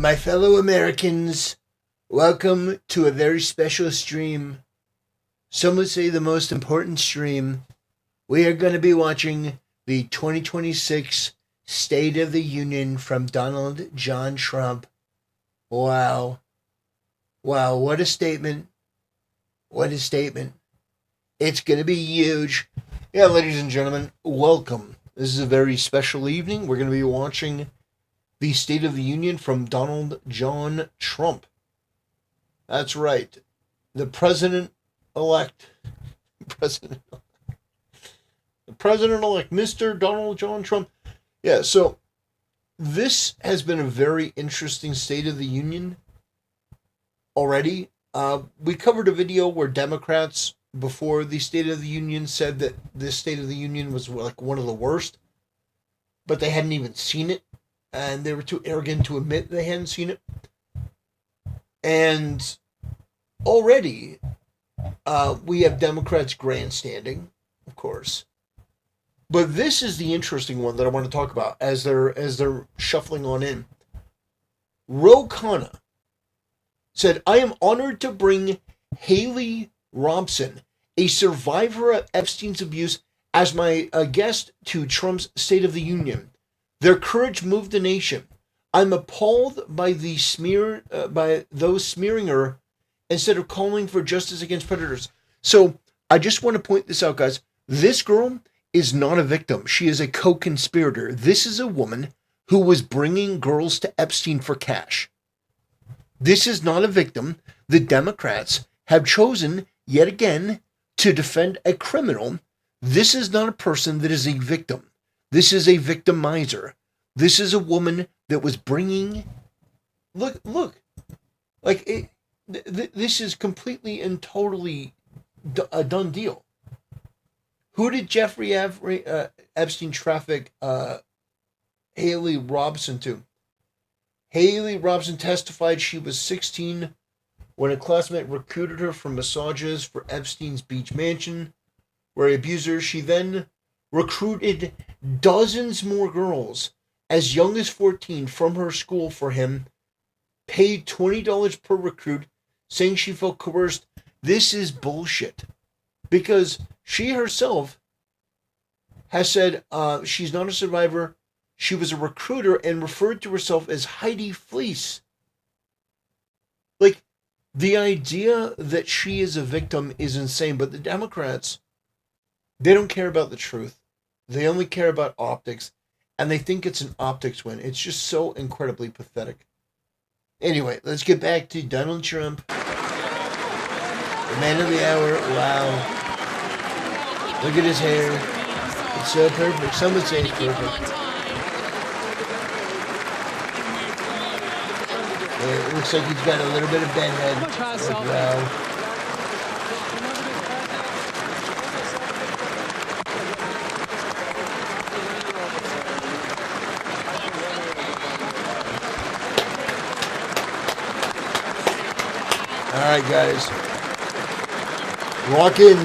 My fellow Americans, welcome to a very special stream. Some would say the most important stream. We are going to be watching the 2026 State of the Union from Donald John Trump. Wow. Wow, what a statement. What a statement. It's going to be huge. Yeah, ladies and gentlemen, welcome. This is a very special evening. We're going to be watching the State of the Union from Donald John Trump. That's right. The President-elect, Mr. Donald John Trump. Yeah, so this has been a very interesting State of the Union already. We covered a video where Democrats, before the State of the Union, said that this State of the Union was like one of the worst, but they hadn't even seen it. And they were too arrogant to admit they hadn't seen it. And already, we have Democrats grandstanding, of course. But this is the interesting one that I want to talk about as they're shuffling on in. Ro Khanna said, "I am honored to bring Haley Robson, a survivor of Epstein's abuse, as my guest to Trump's State of the Union. Their courage moved the nation. I'm appalled by by those smearing her instead of calling for justice against predators." So I just want to point this out, guys. This girl is not a victim. She is a co-conspirator. This is a woman who was bringing girls to Epstein for cash. This is not a victim. The Democrats have chosen, yet again, to defend a criminal. This is not a person that is a victim. This is a victimizer. This is a woman that was bringing... Look. Like, this is completely and totally a done deal. Who did Jeffrey Epstein traffic Haley Robson to? Haley Robson testified she was 16 when a classmate recruited her for massages for Epstein's beach mansion, where he abused her. She then recruited dozens more girls as young as 14 from her school for him, paid $20 per recruit, saying she felt coerced. This is bullshit, because she herself has said she's not a survivor. She was a recruiter and referred to herself as Heidi Fleece. Like, the idea that she is a victim is insane, but the Democrats, they don't care about the truth. They only care about optics, and they think it's an optics win. It's just so incredibly pathetic. Anyway, let's get back to Donald Trump, the man of the hour. Wow. Look at his hair. It's so perfect. Some would say it's perfect. It looks like he's got a little bit of bedhead. Wow. All right, guys. Walk in.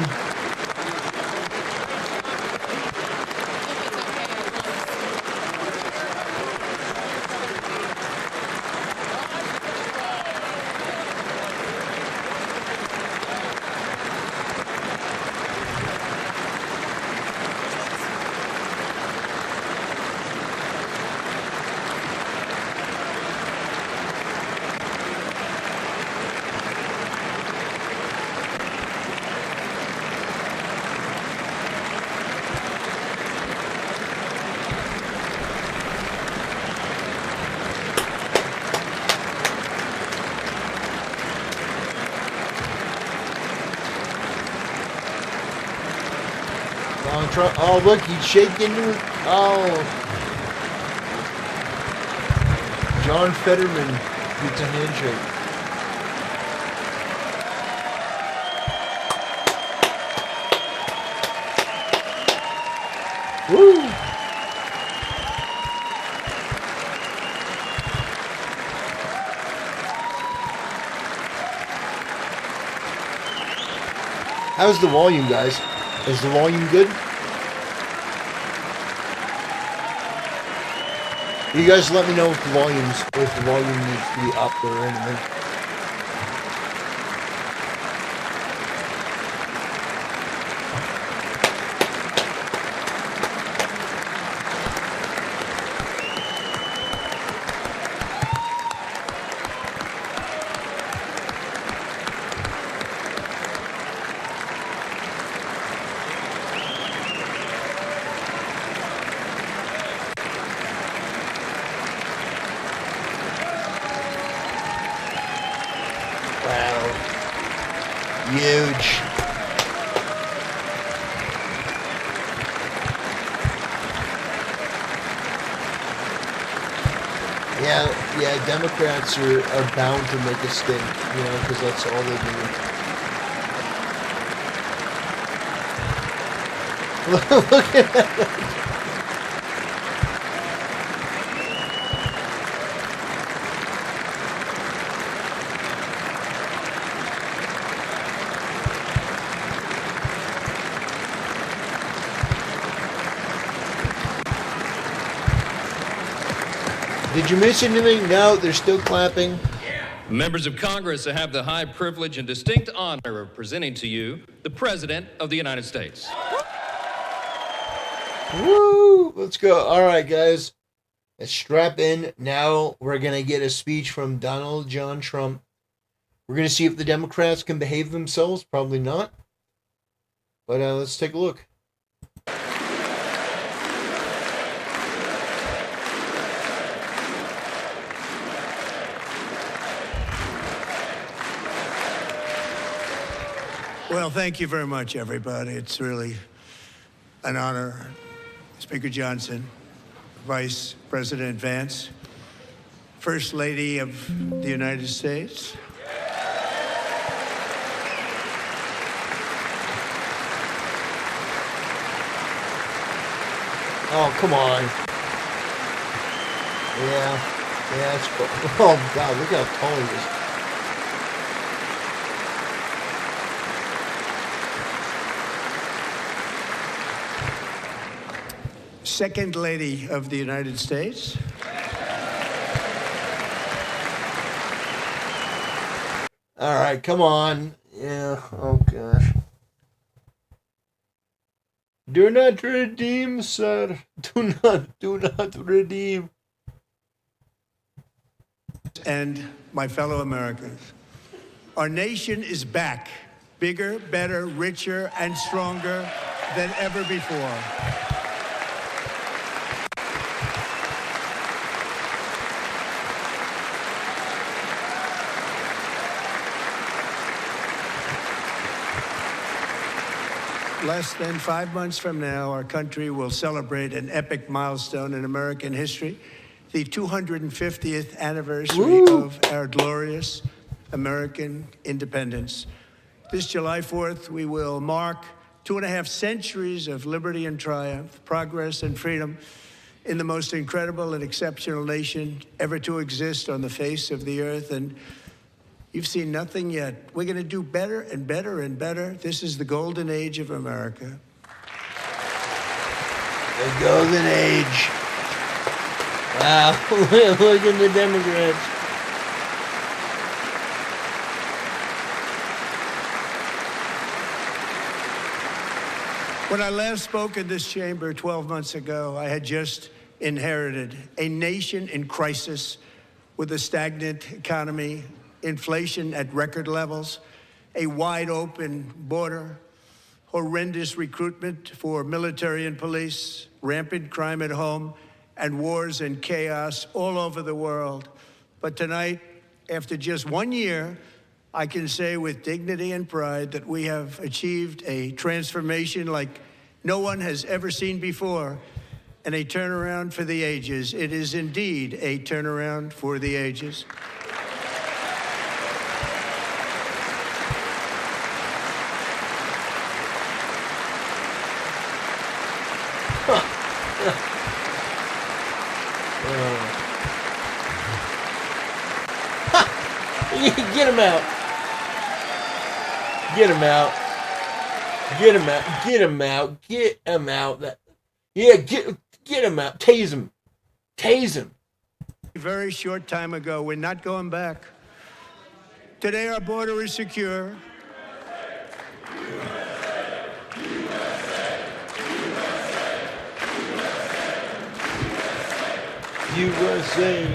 Oh, look, he's shaking. Oh. John Fetterman gets a handshake. Woo! How's the volume, guys? Is the volume good? You guys let me know if the volume needs to be up or anything. Wow. Huge. Yeah, Democrats are bound to make a stink, because that's all they do. Look at that. Did you miss anything? No, they're still clapping. Members of Congress, I have the high privilege and distinct honor of presenting to you the President of the United States. Woo! Let's go. All right, guys. Let's strap in. Now we're going to get a speech from Donald John Trump. We're going to see if the Democrats can behave themselves. Probably not. But let's take a look. Well, thank you very much, everybody. It's really an honor. Speaker Johnson, Vice President Vance, First Lady of the United States. Oh, come on. Yeah, it's cool. Oh, God, look how tall he is. Second Lady of the United States. All right, come on. Yeah, oh gosh. Do not redeem, sir. Do not redeem. And my fellow Americans, our nation is back, bigger, better, richer, and stronger than ever before. Less than 5 months from now, our country will celebrate an epic milestone in American history, the 250th anniversary of our glorious American independence. This July 4th, we will mark 2.5 centuries of liberty and triumph, progress and freedom in the most incredible and exceptional nation ever to exist on the face of the earth. And you've seen nothing yet. We're going to do better and better and better. This is the golden age of America. The golden age. Wow, look at the Democrats. When I last spoke in this chamber 12 months ago, I had just inherited a nation in crisis with a stagnant economy, inflation at record levels, a wide open border, horrendous recruitment for military and police, rampant crime at home, and wars and chaos all over the world. But tonight, after just 1 year, I can say with dignity and pride that we have achieved a transformation like no one has ever seen before, and a turnaround for the ages. It is indeed a turnaround for the ages. Get him out. Get him out. Get him out. Get him out. Get him out. Yeah, get him out. Tase him. Tase him. A very short time ago. We're not going back. Today, our border is secure. USA,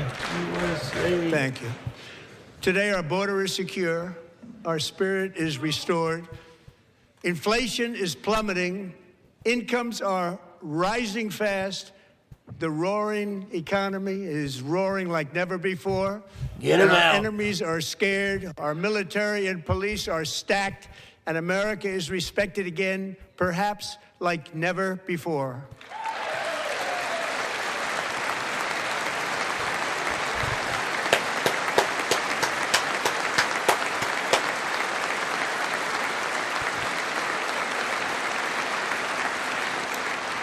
USA. Thank you. Today, our border is secure. Our spirit is restored. Inflation is plummeting. Incomes are rising fast. The roaring economy is roaring like never before. Get 'em Our out. enemies are scared. Our military and police are stacked. And America is respected again, perhaps like never before.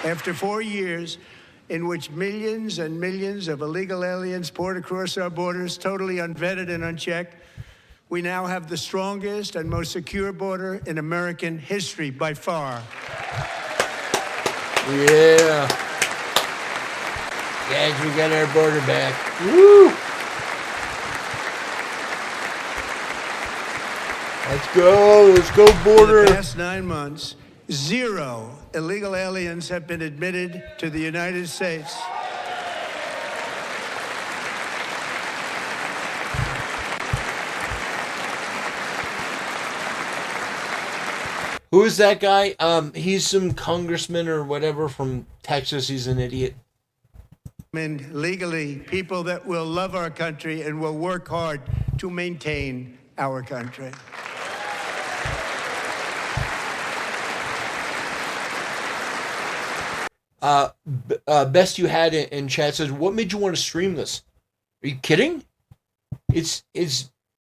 After 4 years in which millions and millions of illegal aliens poured across our borders, totally unvetted and unchecked, we now have the strongest and most secure border in American history by far. Yeah. Guys, we got our border back. Woo! Let's go. Let's go, In border. the past 9 months, 0 illegal aliens have been admitted to the United States. Who is that guy? He's some congressman or whatever from Texas. He's an idiot. And legally, people that will love our country and will work hard to maintain our country. Best you had in chat says, what made you want to stream this? Are you kidding? It's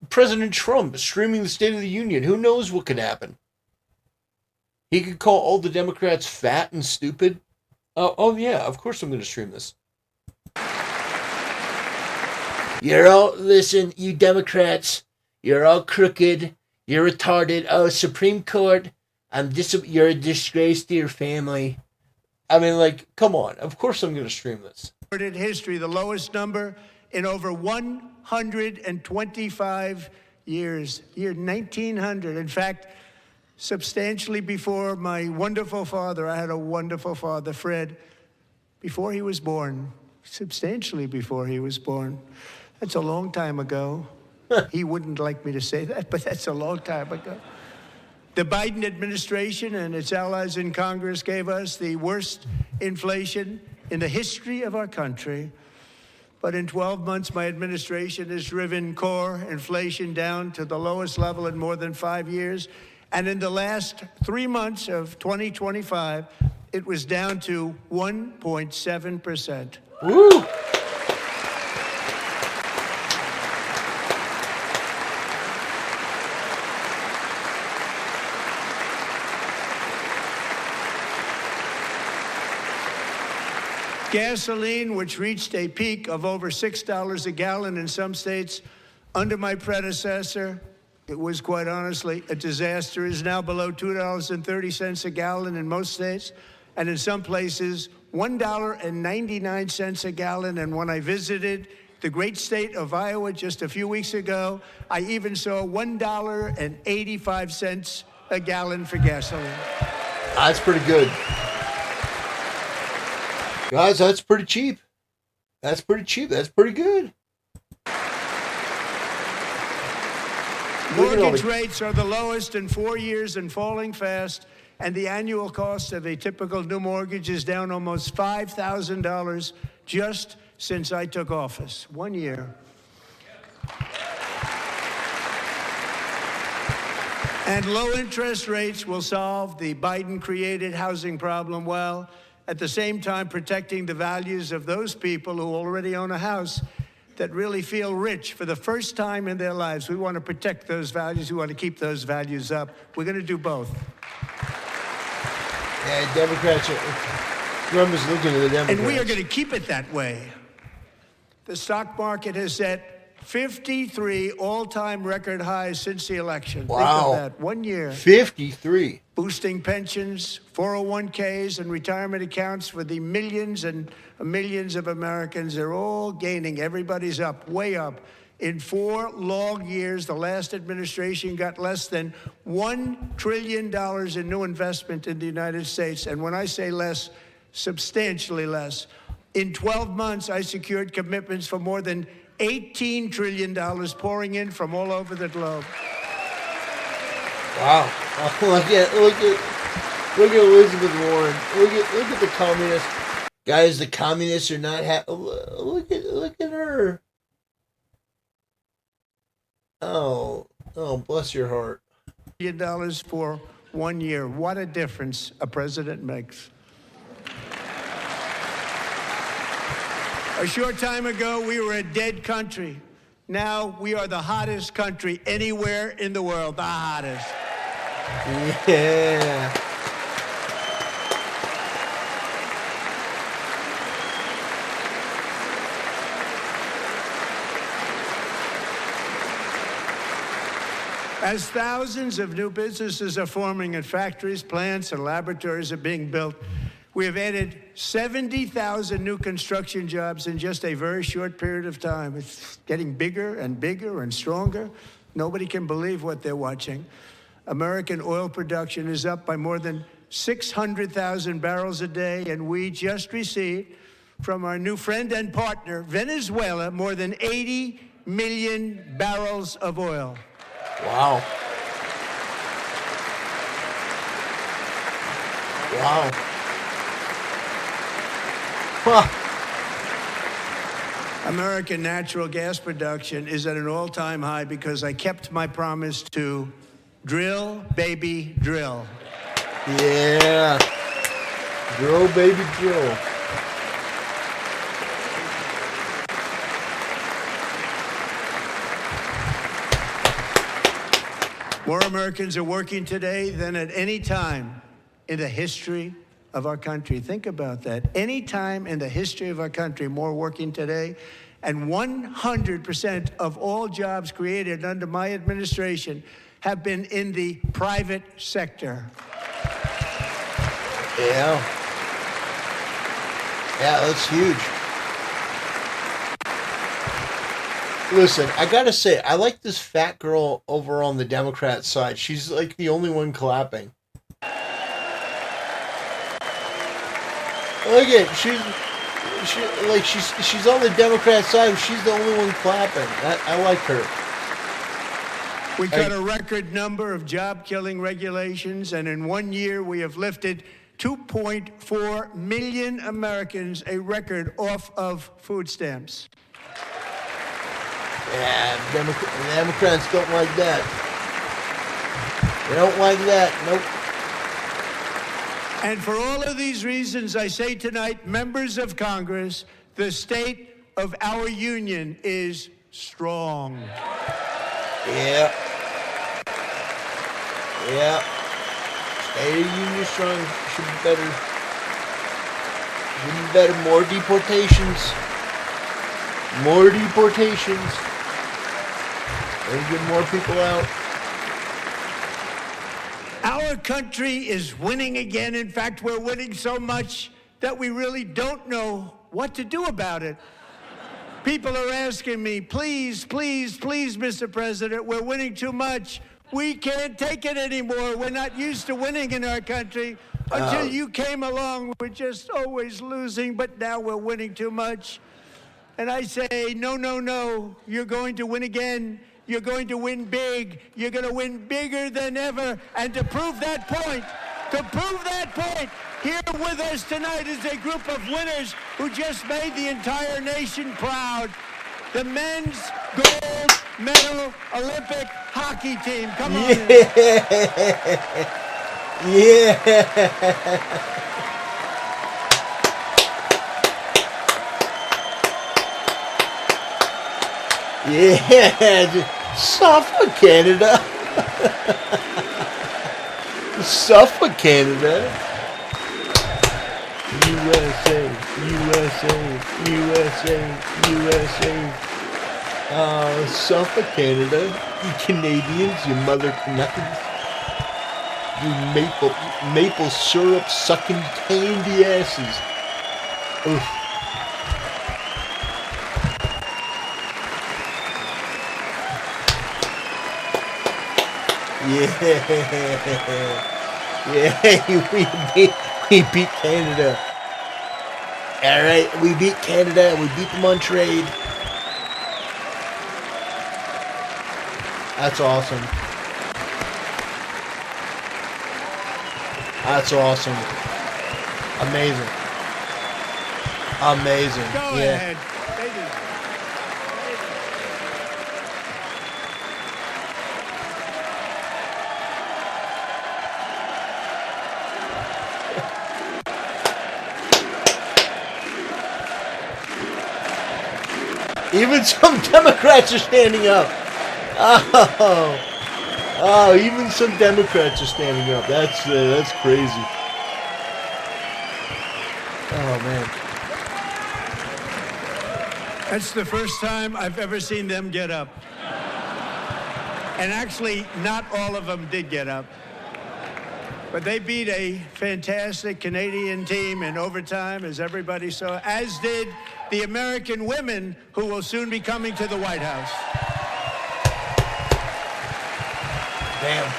President Trump streaming the State of the Union. Who knows what could happen? He could call all the Democrats fat and stupid. Oh yeah, of course I'm going to stream this. Listen, you Democrats, you're all crooked, you're retarded. Oh, Supreme Court, you're a disgrace to your family. I mean, like, come on. Of course I'm going to stream this. In history, the lowest number in over 125 years. Year 1900. In fact, substantially before my wonderful father, I had a wonderful father, Fred, before he was born. Substantially before he was born. That's a long time ago. He wouldn't like me to say that, but that's a long time ago. The Biden administration and its allies in Congress gave us the worst inflation in the history of our country. But in 12 months, my administration has driven core inflation down to the lowest level in more than 5 years. And in the last 3 months of 2025, it was down to 1.7%. Woo! Gasoline, which reached a peak of over $6 a gallon in some states under my predecessor, it was quite honestly a disaster, is now below $2.30 a gallon in most states, and in some places, $1.99 a gallon. And when I visited the great state of Iowa just a few weeks ago, I even saw $1.85 a gallon for gasoline. That's pretty good. Guys, that's pretty cheap. That's pretty cheap. That's pretty good. Mortgage rates are the lowest in 4 years and falling fast, and the annual cost of a typical new mortgage is down almost $5,000 just since I took office. 1 year. And low interest rates will solve the Biden-created housing problem well, at the same time protecting the values of those people who already own a house that really feel rich for the first time in their lives. We want to protect those values. We want to keep those values up. We're going to do both. Yeah, Democrats Trump is looking at the Democrats. And we are going to keep it that way. The stock market has set 53 all-time record highs since the election. Wow. Think of that. 1 year. 53. Boosting pensions, 401ks, and retirement accounts for the millions and millions of Americans. They're all gaining. Everybody's up, way up. In 4 long years, the last administration got less than $1 trillion in new investment in the United States. And when I say less, substantially less. In 12 months, I secured commitments for more than $18 trillion pouring in from all over the globe. Wow. Look at Elizabeth Warren. Look at the communists. Guys, the communists are not look at her. Oh, bless your heart. $1 billion for 1 year. What a difference a president makes. A short time ago, we were a dead country. Now we are the hottest country anywhere in the world. The hottest. Yeah. As thousands of new businesses are forming in factories, plants, and laboratories are being built, we have added 70,000 new construction jobs in just a very short period of time. It's getting bigger and bigger and stronger. Nobody can believe what they're watching. American oil production is up by more than 600,000 barrels a day, and we just received from our new friend and partner, Venezuela, more than 80 million barrels of oil. Wow. Wow. Huh. American natural gas production is at an all-time high because I kept my promise to drill, baby, drill. Yeah. Drill, baby, drill. More Americans are working today than at any time in the history of our country. Think about that. Any time in the history of our country, more working today. And 100% of all jobs created under my administration have been in the private sector. Yeah. Yeah, that's huge. Listen, I gotta say, I like this fat girl over on the Democrat side. She's like the only one clapping. Look at she's on the Democrat side. She's the only one clapping. I like her. We got a record number of job-killing regulations, and in 1 year we have lifted 2.4 million Americans, a record, off of food stamps. Yeah, Democrats don't like that. They don't like that. Nope. And for all of these reasons, I say tonight, members of Congress, the state of our union is strong. Yeah. Yeah. State of Union strong. Should be better. Should be better. More deportations. More deportations. Let's get more people out. Our country is winning again. In fact, we're winning so much that we really don't know what to do about it. People are asking me, please, please, please, Mr. President, we're winning too much. We can't take it anymore. We're not used to winning in our country. Until you came along, we're just always losing, but now we're winning too much. And I say, no, no, no, you're going to win again. You're going to win big. You're going to win bigger than ever. And to prove that point, here with us tonight is a group of winners who just made the entire nation proud. The men's gold medal Olympic hockey team. Come on. Yeah. Yeah. Suffolk, Canada. Suffolk, Canada. USA, USA, USA, USA. Suffolk, Canada. You Canadians, you mother Canuckins. You maple syrup sucking candy asses. Oof. Yeah. Yeah, we beat Canada. All right, we beat Canada. We beat them on trade. That's awesome. That's awesome. Amazing. Amazing. Go Yeah. ahead. Even some Democrats are standing up. Oh, even some Democrats are standing up. That's crazy. Oh man. That's the first time I've ever seen them get up. And actually, not all of them did get up. But they beat a fantastic Canadian team in overtime, as everybody saw, as did the American women who will soon be coming to the White House. Damn.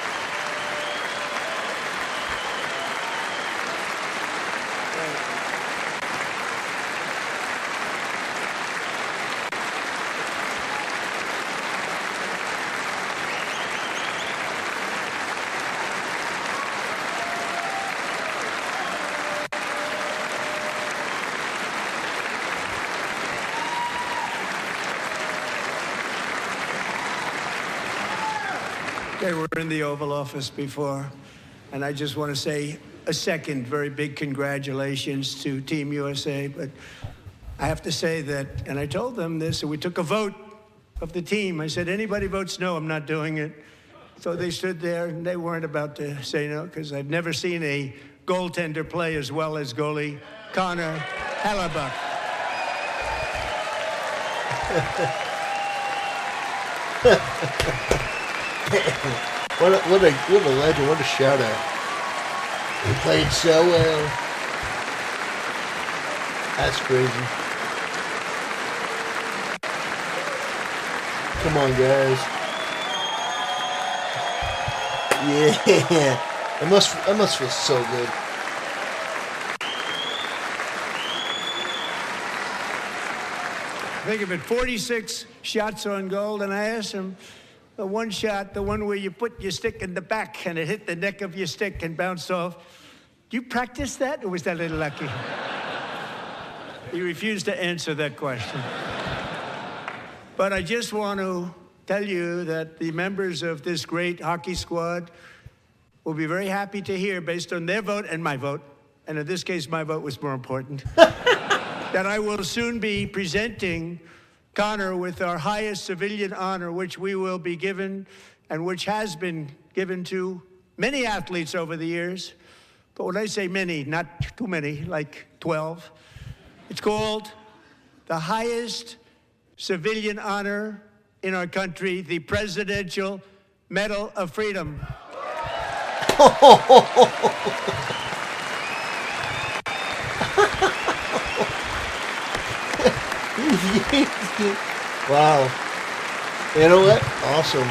They were in the Oval Office before, and I just want to say a second very big congratulations to Team USA. But I have to say that, and I told them this, and we took a vote of the team. I said, anybody votes no, I'm not doing it. So they stood there, and they weren't about to say no, because I've never seen a goaltender play as well as goalie Connor Hellebuck. What a legend! What a shout out! He played so well. That's crazy. Come on, guys. Yeah, it must feel so good. Think of it, 46 shots on goal, and I asked him, the one shot, the one where you put your stick in the back and it hit the neck of your stick and bounced off. Do you practice that, or was that a little lucky? He refused to answer that question. But I just want to tell you that the members of this great hockey squad will be very happy to hear, based on their vote and my vote, and in this case, my vote was more important, that I will soon be presenting Connor with our highest civilian honor, which we will be given, and which has been given to many athletes over the years. But when I say many, not too many, like 12, it's called the highest civilian honor in our country, the Presidential Medal of Freedom. Wow. You know what? Awesome.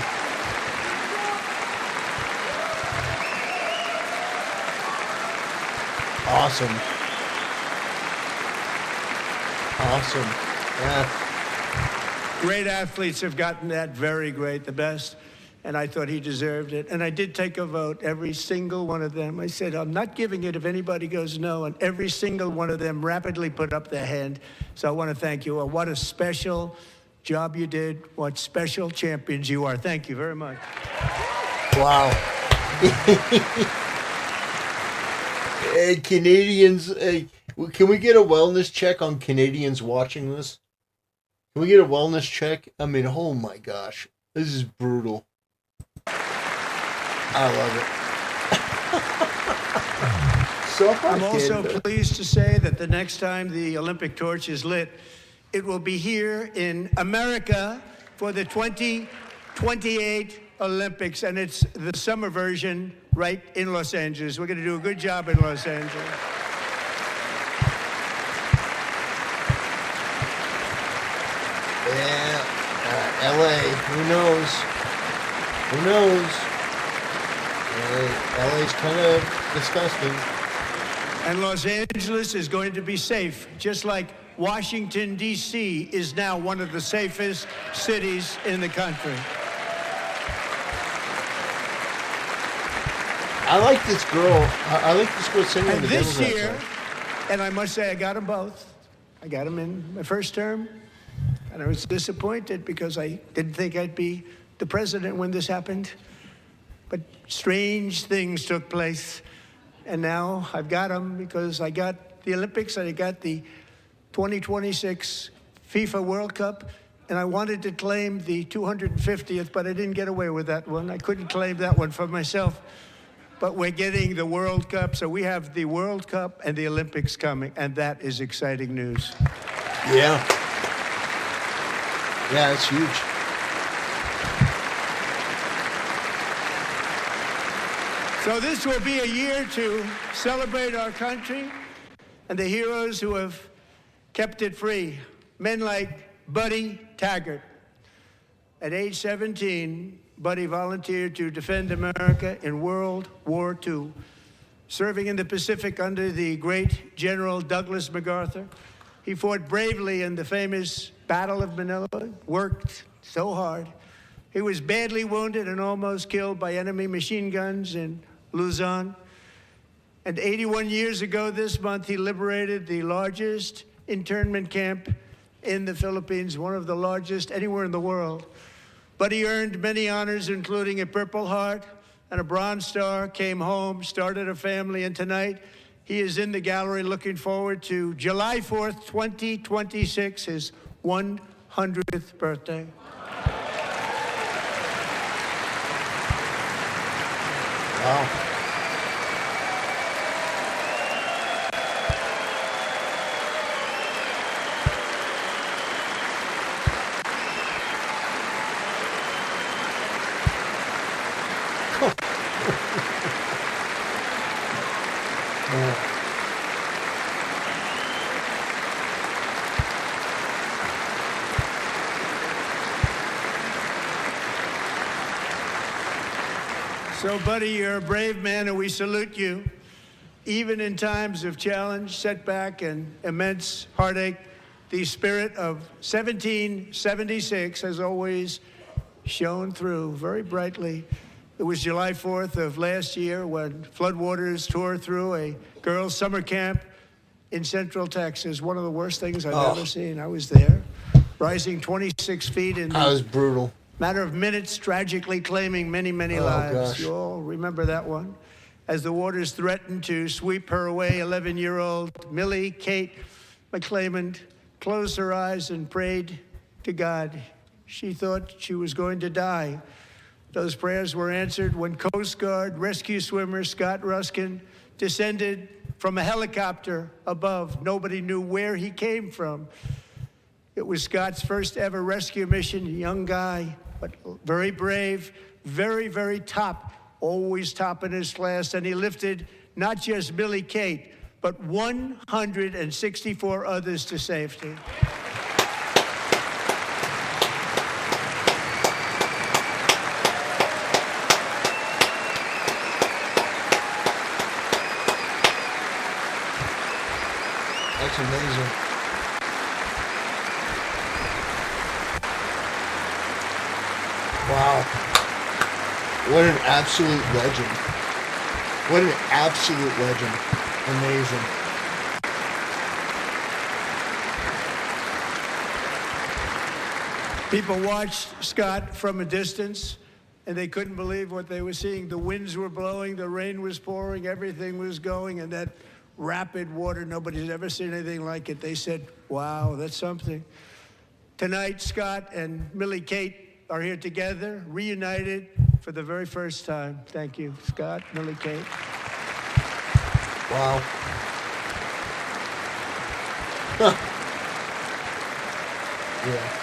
Awesome. Awesome. Yeah. Great athletes have gotten that, very great, the best. And I thought he deserved it. And I did take a vote, every single one of them. I said, I'm not giving it if anybody goes no. And every single one of them rapidly put up their hand. So I want to thank you all. What a special job you did. What special champions you are. Thank you very much. Wow. Hey, Canadians, can we get a wellness check on Canadians watching this? Can we get a wellness check? I mean, oh my gosh. This is brutal. I love it. So I'm also pleased to say that the next time the Olympic torch is lit, it will be here in America for the 2028 Olympics, and it's the summer version right in Los Angeles. We're going to do a good job in Los Angeles. Yeah, LA, who knows? Who knows? LA's kind of disgusting. And Los Angeles is going to be safe, just like Washington, D.C. is now one of the safest cities in the country. I like this girl. I like this girl singing on And the this Democrat year, side. and I must say I got them both. I got them in my first term, and I was disappointed because I didn't think I'd be the president when this happened. But strange things took place, and now I've got them because I got the Olympics and I got the 2026 FIFA World Cup, and I wanted to claim the 250th, but I didn't get away with that one. I couldn't claim that one for myself. But we're getting the World Cup, so we have the World Cup and the Olympics coming, and that is exciting news. Yeah. Yeah, it's huge. So this will be a year to celebrate our country and the heroes who have kept it free. Men like Buddy Taggart. At age 17, Buddy volunteered to defend America in World War II, serving in the Pacific under the great General Douglas MacArthur. He fought bravely in the famous Battle of Manila, worked so hard. He was badly wounded and almost killed by enemy machine guns in Luzon. And 81 years ago this month, he liberated the largest internment camp in the Philippines, one of the largest anywhere in the world. But he earned many honors, including a Purple Heart and a Bronze Star, came home, started a family, and tonight he is in the gallery looking forward to July 4th, 2026, his 100th birthday. Wow. So, Buddy, you're a brave man, and we salute you. Even in times of challenge, setback, and immense heartache, the spirit of 1776 has always shone through very brightly. It was July 4th of last year when floodwaters tore through a girls' summer camp in Central Texas. One of the worst things I've ever seen. I was there, rising 26 feet in That was brutal. matter of minutes, tragically claiming many, many lives. Gosh. You all remember that one. As the waters threatened to sweep her away, 11-year-old Millie Kate McClament closed her eyes and prayed to God. She thought she was going to die. Those prayers were answered when Coast Guard rescue swimmer Scott Ruskin descended from a helicopter above. Nobody knew where he came from. It was Scott's first ever rescue mission, a young guy, but very brave, very, very top, always top in his class. And he lifted not just Millie Kate, but 164 others to safety. That's amazing. Wow. What an absolute legend. What an absolute legend. Amazing. People watched Scott from a distance, and they couldn't believe what they were seeing. The winds were blowing, the rain was pouring, everything was going, and that rapid water, nobody's ever seen anything like it. They said, wow, that's something. Tonight, Scott and Millie Kate are here together, reunited for the very first time. Thank you, Scott, Millie Kate. Wow. Yeah.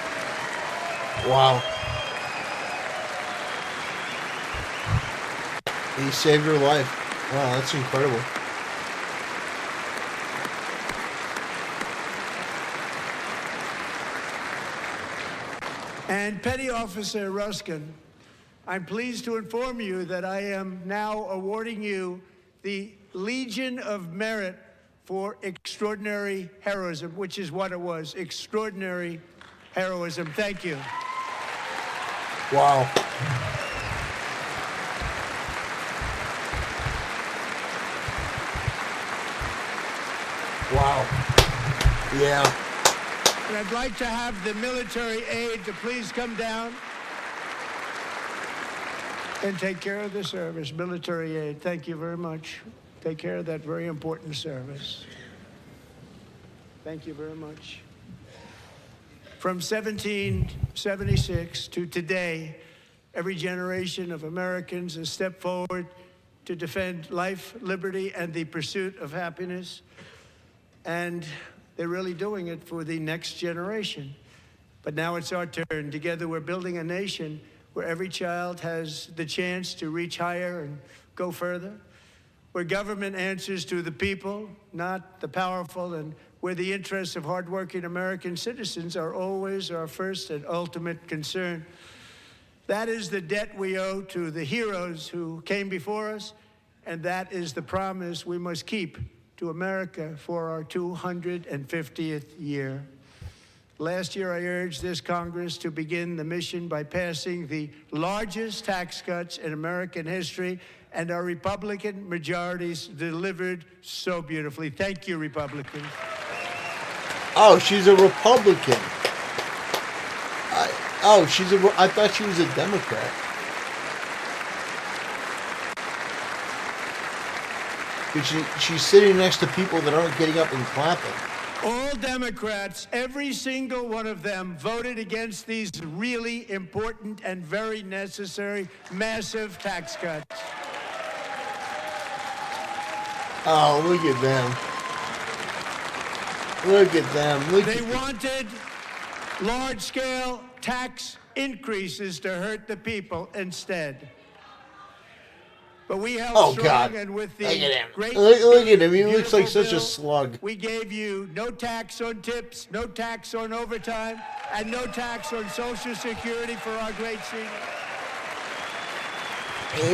Wow. He saved her life. Wow, that's incredible. And Petty Officer Ruskin, I'm pleased to inform you that I am now awarding you the Legion of Merit for extraordinary heroism, which is what it was, extraordinary heroism. Thank you. Wow. Wow. Yeah. And I'd like to have the military aide to please come down and take care of the service. Military aide, thank you very much. Take care of that very important service. Thank you very much. From 1776 to today, every generation of Americans has stepped forward to defend life, liberty, and the pursuit of happiness. And they're really doing it for the next generation. But now it's our turn. Together, we're building a nation where every child has the chance to reach higher and go further, where government answers to the people, not the powerful, and where the interests of hardworking American citizens are always our first and ultimate concern. That is the debt we owe to the heroes who came before us, and that is the promise we must keep to America for our 250th year. Last year, I urged this Congress to begin the mission by passing the largest tax cuts in American history, and our Republican majorities delivered so beautifully. Thank you, Republicans. Oh, she's a Republican. I thought she was a Democrat. But she's sitting next to people that aren't getting up and clapping. All Democrats, every single one of them, voted against these really important and very necessary massive tax cuts. Oh, look at them. Look at them. They wanted large-scale tax increases to hurt the people instead. But we held strong, God. and with the Look at him. great, Look at him. He looks like such a bill, slug. we gave you no tax on tips, no tax on overtime, and no tax on Social Security for our great seniors.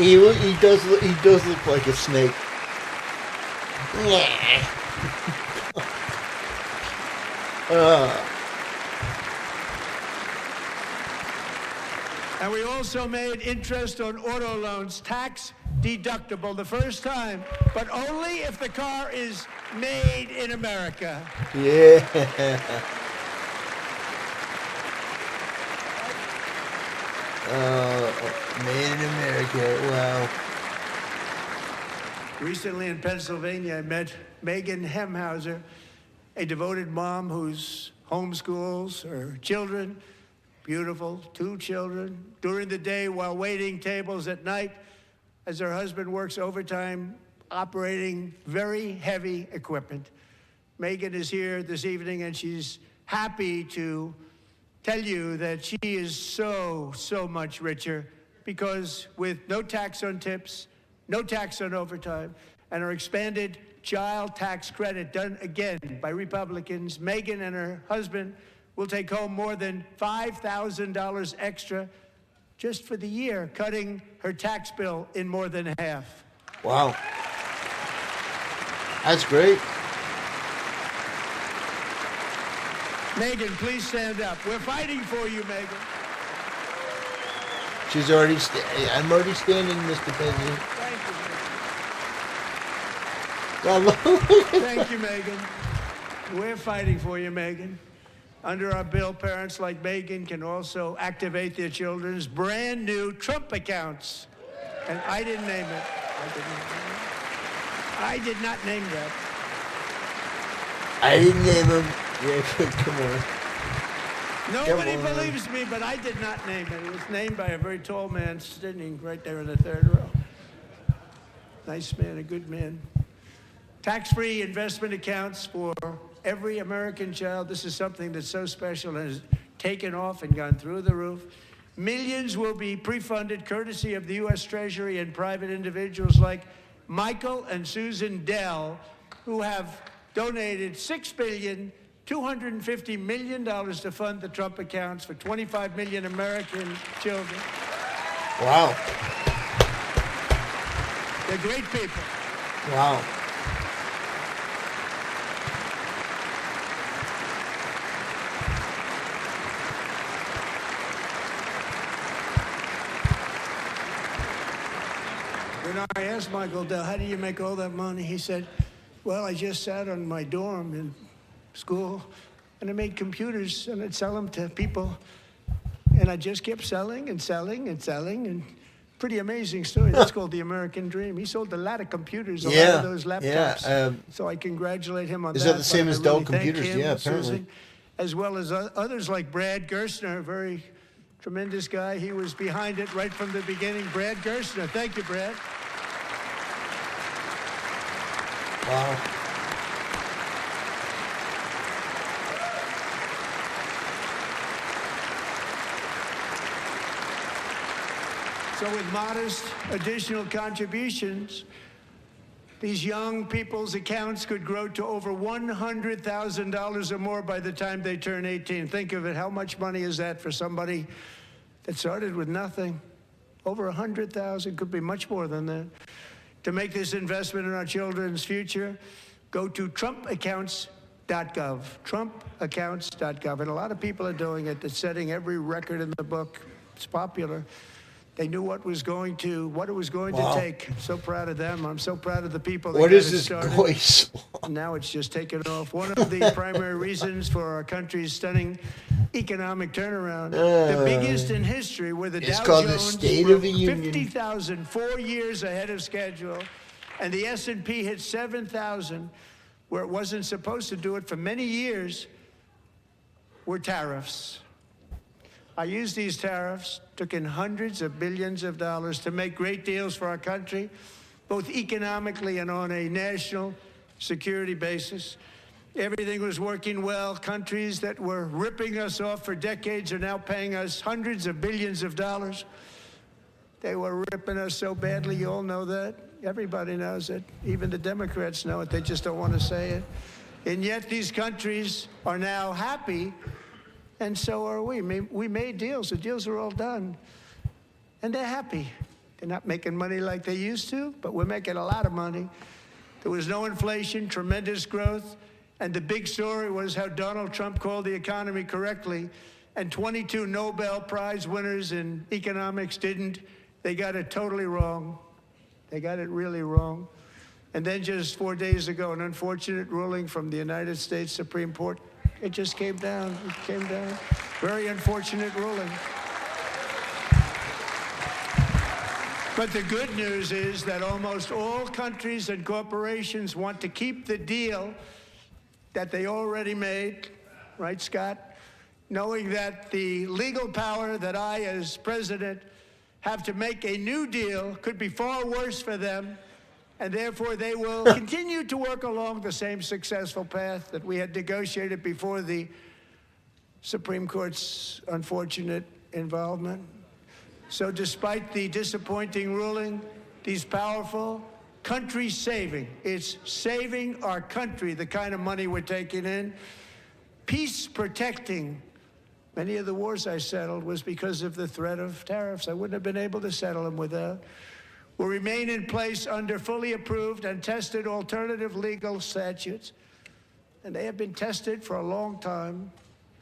He does look like a snake. And we also made interest on auto loans tax deductible the first time, but only if the car is made in America. Yeah. Made in America. Wow. Recently in Pennsylvania, I met Megan Hemhauser, a devoted mom who's homeschools her children, beautiful, 2 children, during the day while waiting tables at night as her husband works overtime operating very heavy equipment. Megan is here this evening, and she's happy to tell you that she is so much richer because with no tax on tips, no tax on overtime, and our expanded child tax credit done again by Republicans, Megan and her husband will take home more than $5,000 extra just for the year, cutting her tax bill in more than half. Wow. That's great. Megan, please stand up. We're fighting for you, Megan. She's already I'm already standing, Mr. President. Thank you, Megan. We're fighting for you, Megan. Under our bill, parents like Megan can also activate their children's brand new Trump accounts. And I didn't name it. I did not name that. I didn't name him. Yeah, come on. Nobody believes me, but I did not name it. It was named by a very tall man sitting right there in the third row. Nice man, a good man. Tax-free investment accounts for every American child. This is something that's so special and has taken off and gone through the roof. Millions will be pre-funded courtesy of the U.S. Treasury and private individuals like Michael and Susan Dell, who have donated $6.25 billion to fund the Trump accounts for 25 million American children. Wow. They're great people. Wow. When I asked Michael Dell, how do you make all that money? He said, well, I just sat on my dorm in school and I made computers and I'd sell them to people. And I just kept selling and selling and selling. And pretty amazing story. That's called the American dream. He sold a lot of computers, a lot of those laptops. Yeah. So I congratulate him on that. Is that the same as Dell really computers? him, Yeah, apparently. Susan, as well as others like Brad Gerstner, a very tremendous guy. He was behind it right from the beginning. Brad Gerstner. Thank you, Brad. Wow. So with modest additional contributions, these young people's accounts could grow to over $100,000 or more by the time they turn 18. Think of it. How much money is that for somebody that started with nothing? Over 100,000, could be much more than that. To make this investment in our children's future, go to trumpaccounts.gov, trumpaccounts.gov. And a lot of people are doing it. They're setting every record in the book. It's popular. They knew what it was going to take. I'm so proud of them. I'm so proud of the people that What got is it this started. voice? Now it's just taken off. One of the primary reasons for our country's stunning economic turnaround, the biggest in history, where the It's Dow called the Jones State broke of the Union. 50,000 4 years ahead of schedule, and the S&P hit 7,000, where it wasn't supposed to do it for many years, were tariffs. I used these tariffs, took in hundreds of billions of dollars to make great deals for our country, both economically and on a national security basis. Everything was working well. Countries that were ripping us off for decades are now paying us hundreds of billions of dollars. They were ripping us so badly, you all know that. Everybody knows it. Even the Democrats know it. They just don't want to say it. And yet these countries are now happy, and so are we. We made deals. The deals are all done. And they're happy. They're not making money like they used to, but we're making a lot of money. There was no inflation, tremendous growth, and the big story was how Donald Trump called the economy correctly, and 22 Nobel Prize winners in economics didn't. They got it totally wrong. They got it really wrong. And then just 4 days ago, an unfortunate ruling from the United States Supreme Court. It just came down. It came down. Very unfortunate ruling. But the good news is that almost all countries and corporations want to keep the deal that they already made, right, Scott? Knowing that the legal power that I, as president, have to make a new deal could be far worse for them, and therefore they will continue to work along the same successful path that we had negotiated before the Supreme Court's unfortunate involvement. So despite the disappointing ruling, these powerful country-saving, it's saving our country, the kind of money we're taking in, peace-protecting. Many of the wars I settled was because of the threat of tariffs. I wouldn't have been able to settle them without. Will remain in place under fully approved and tested alternative legal statutes. And they have been tested for a long time.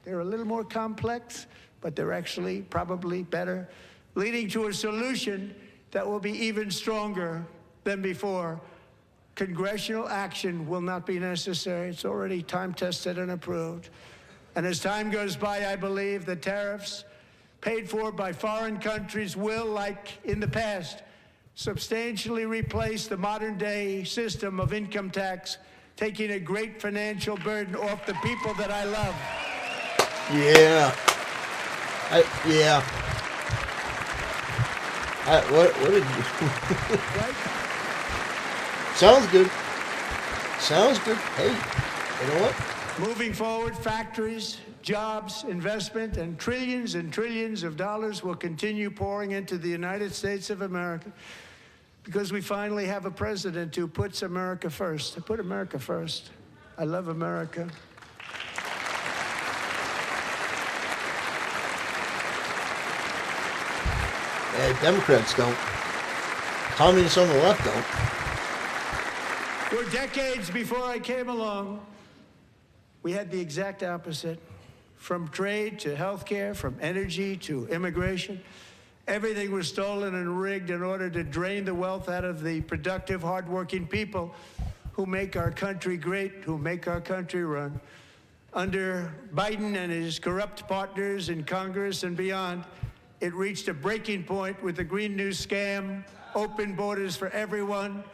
They're a little more complex, but they're actually probably better, leading to a solution that will be even stronger than before. Congressional action will not be necessary. It's already time-tested and approved. And as time goes by, I believe the tariffs paid for by foreign countries will, like in the past, substantially replace the modern-day system of income tax, taking a great financial burden off the people that I love. Yeah. What did you... Right? Sounds good. Sounds good. Hey, you know what? Moving forward, factories, jobs, investment, and trillions of dollars will continue pouring into the United States of America because we finally have a president who puts America first. I put America first. I love America. Democrats don't. Communists on the left don't. For decades before I came along, we had the exact opposite. From trade to healthcare, from energy to immigration, everything was stolen and rigged in order to drain the wealth out of the productive, hardworking people who make our country great, who make our country run. Under Biden and his corrupt partners in Congress and beyond, it reached a breaking point with the Green New scam, open borders for everyone.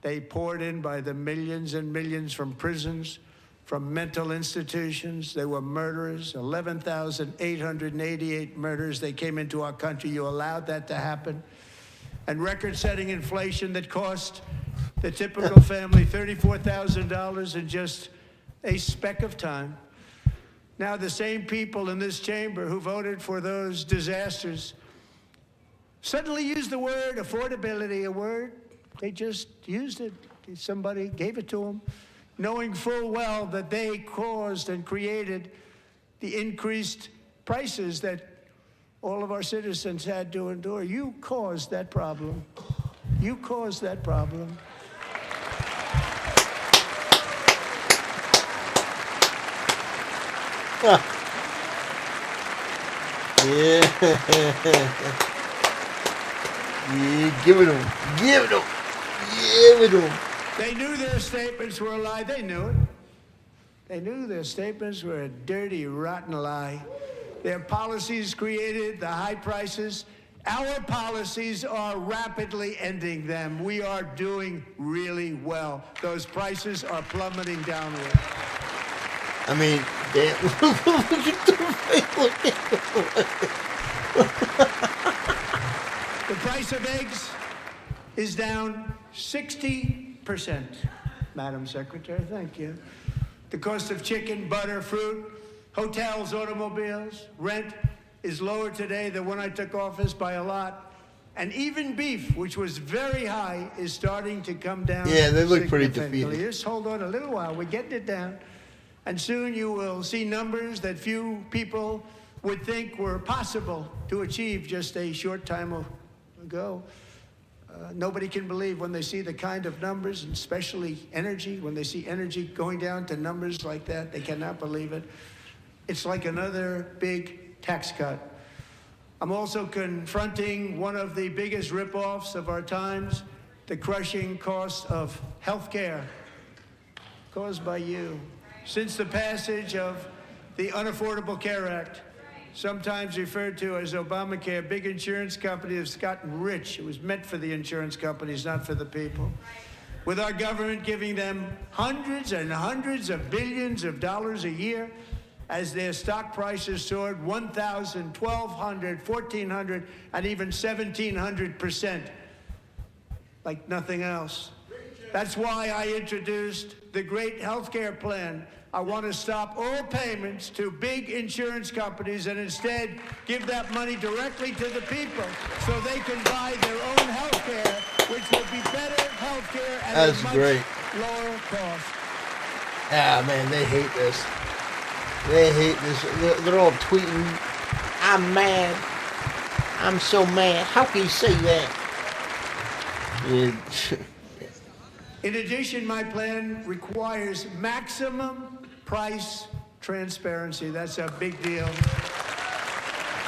They poured in by the millions and millions from prisons, from mental institutions. They were murderers, 11,888 murders. They came into our country. You allowed that to happen. And record-setting inflation that cost the typical family $34,000 in just a speck of time. Now the same people in this chamber who voted for those disasters suddenly used the word affordability, a word, they just used it. Somebody gave it to them, knowing full well that they caused and created the increased prices that all of our citizens had to endure. You caused that problem. You caused that problem. Yeah. Yeah, give it to 'em. Give it to 'em. Give it to 'em. They knew their statements were a lie. They knew it. They knew their statements were a dirty, rotten lie. Their policies created the high prices. Our policies are rapidly ending them. We are doing really well. Those prices are plummeting downward. I mean, damn. Look at the face. Look at The price of eggs is down 60%, Madam Secretary, thank you. The cost of chicken, butter, fruit, hotels, automobiles, rent is lower today than when I took office by a lot. And even beef, which was very high, is starting to come down. Yeah, they look pretty defeated. Just hold on a little while. We're getting it down. And soon you will see numbers that few people would think were possible to achieve just a short time ago. Nobody can believe when they see the kind of numbers, and especially energy, when they see energy going down to numbers like that, they cannot believe it. It's like another big tax cut. I'm also confronting one of the biggest ripoffs of our times, the crushing cost of health care caused by you. Since the passage of the Unaffordable Care Act, sometimes referred to as Obamacare, big insurance companies have gotten rich. It was meant for the insurance companies, not for the people. With our government giving them hundreds and hundreds of billions of dollars a year as their stock prices soared 1,000, 1,200, 1,400, and even 1,700%, like nothing else. That's why I introduced the great health care plan. I want to stop all payments to big insurance companies and instead give that money directly to the people so they can buy their own health care, which will be better health care at a much lower cost. Ah, man, they hate this. They hate this. They're all tweeting, I'm mad. I'm so mad. How can you say that? In addition, my plan requires maximum price transparency. That's a big deal.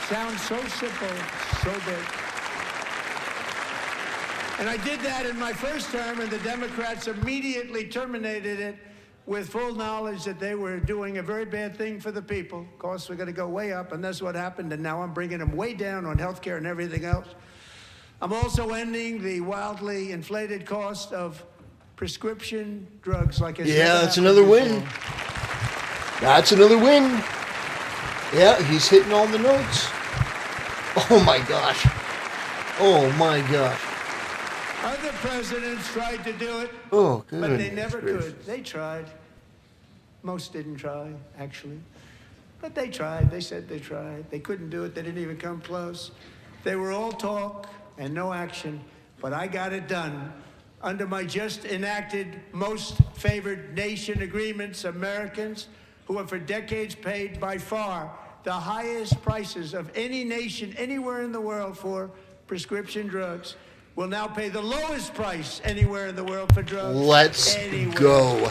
Sounds so simple, so big. And I did that in my first term, and the Democrats immediately terminated it with full knowledge that they were doing a very bad thing for the people. Costs were going to go way up, and that's what happened, and now I'm bringing them way down on health care and everything else. I'm also ending the wildly inflated cost of prescription drugs like I said. Yeah, that's another win. That's another win. Yeah, he's hitting all the notes. Oh my gosh. Oh my gosh. Other presidents tried to do it, Oh, good. but they never could. They tried. Most didn't try, actually. But they tried. They said they tried. They couldn't do it. They didn't even come close. They were all talk and no action. But I got it done. Under my just enacted most favored nation agreements, Americans who have for decades paid by far the highest prices of any nation anywhere in the world for prescription drugs will now pay the lowest price anywhere in the world for drugs. Let's anywhere. go.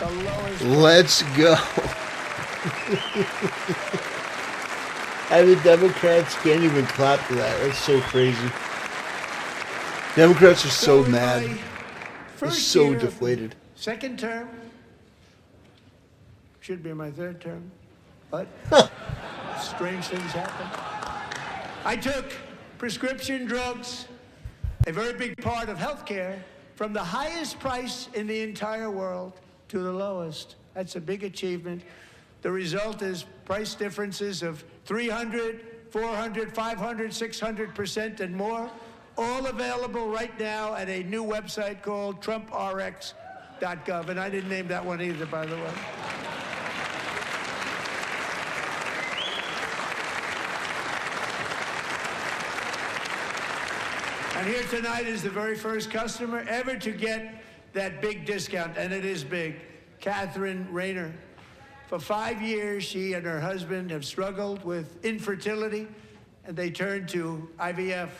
Let's go. And the Democrats can't even clap for that. That's so crazy. Democrats are so mad. They're so deflated. Second term. Should be my third term. But strange things happen. I took prescription drugs, a very big part of healthcare, from the highest price in the entire world to the lowest. That's a big achievement. The result is price differences of 300, 400, 500, 600% and more, all available right now at a new website called TrumpRx.gov. And I didn't name that one either, by the way. And here tonight is the very first customer ever to get that big discount, and it is big, Catherine Rayner. For 5 years, she and her husband have struggled with infertility, and they turned to IVF.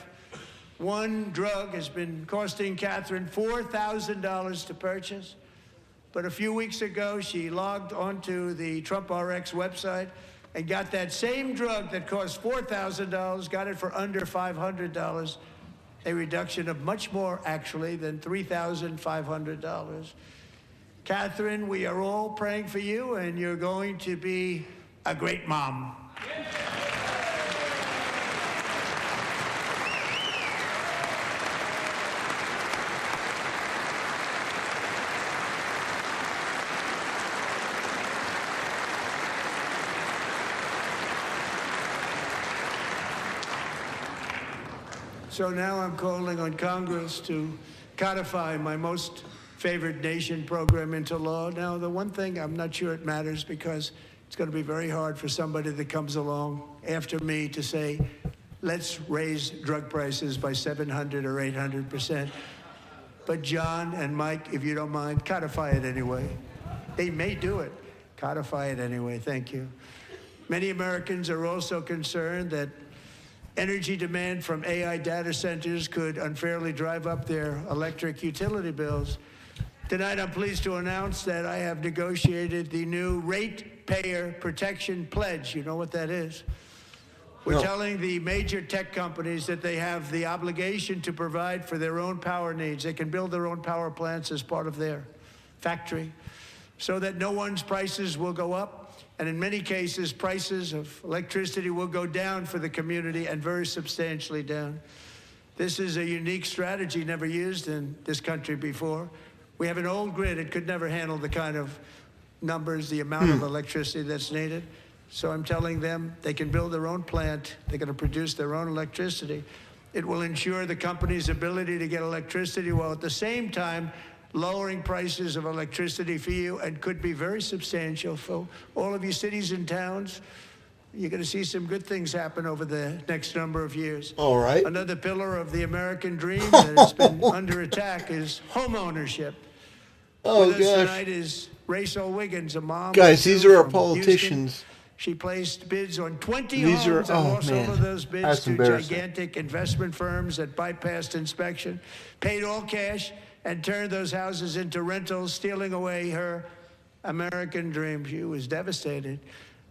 One drug has been costing Catherine $4,000 to purchase, but a few weeks ago, she logged onto the Trump RX website and got that same drug that cost $4,000, got it for under $500. A reduction of much more, actually, than $3,500. Catherine, we are all praying for you, and you're going to be a great mom. So now I'm calling on Congress to codify my most favored nation program into law. Now, the one thing, I'm not sure it matters because it's going to be very hard for somebody that comes along after me to say, let's raise drug prices by 700 or 800%. But John and Mike, if you don't mind, codify it anyway. They may do it. Codify it anyway. Thank you. Many Americans are also concerned that energy demand from AI data centers could unfairly drive up their electric utility bills. Tonight, I'm pleased to announce that I have negotiated the new Ratepayer Protection Pledge. You know what that is? We're telling the major tech companies that they have the obligation to provide for their own power needs. They can build their own power plants as part of their factory so that no one's prices will go up. And in many cases, prices of electricity will go down for the community, and very substantially down. This is a unique strategy never used in this country before. We have an old grid. It could never handle the kind of numbers, the amount of electricity that's needed. So I'm telling them they can build their own plant. They're going to produce their own electricity. It will ensure the company's ability to get electricity while at the same time lowering prices of electricity for you, and could be very substantial for all of you cities and towns. You're going to see some good things happen over the next number of years. All right. Another pillar of the American dream that has been under attack is home ownership. Oh, With us gosh. tonight is Rachel Wiggins, a mom. Guys, these are our from politicians. Houston. She placed bids on 20 These are- homes and oh, lost man. all of those bids That's to embarrassing. gigantic investment firms that bypassed inspection, paid all cash, and turned those houses into rentals, stealing away her American dream. She was devastated.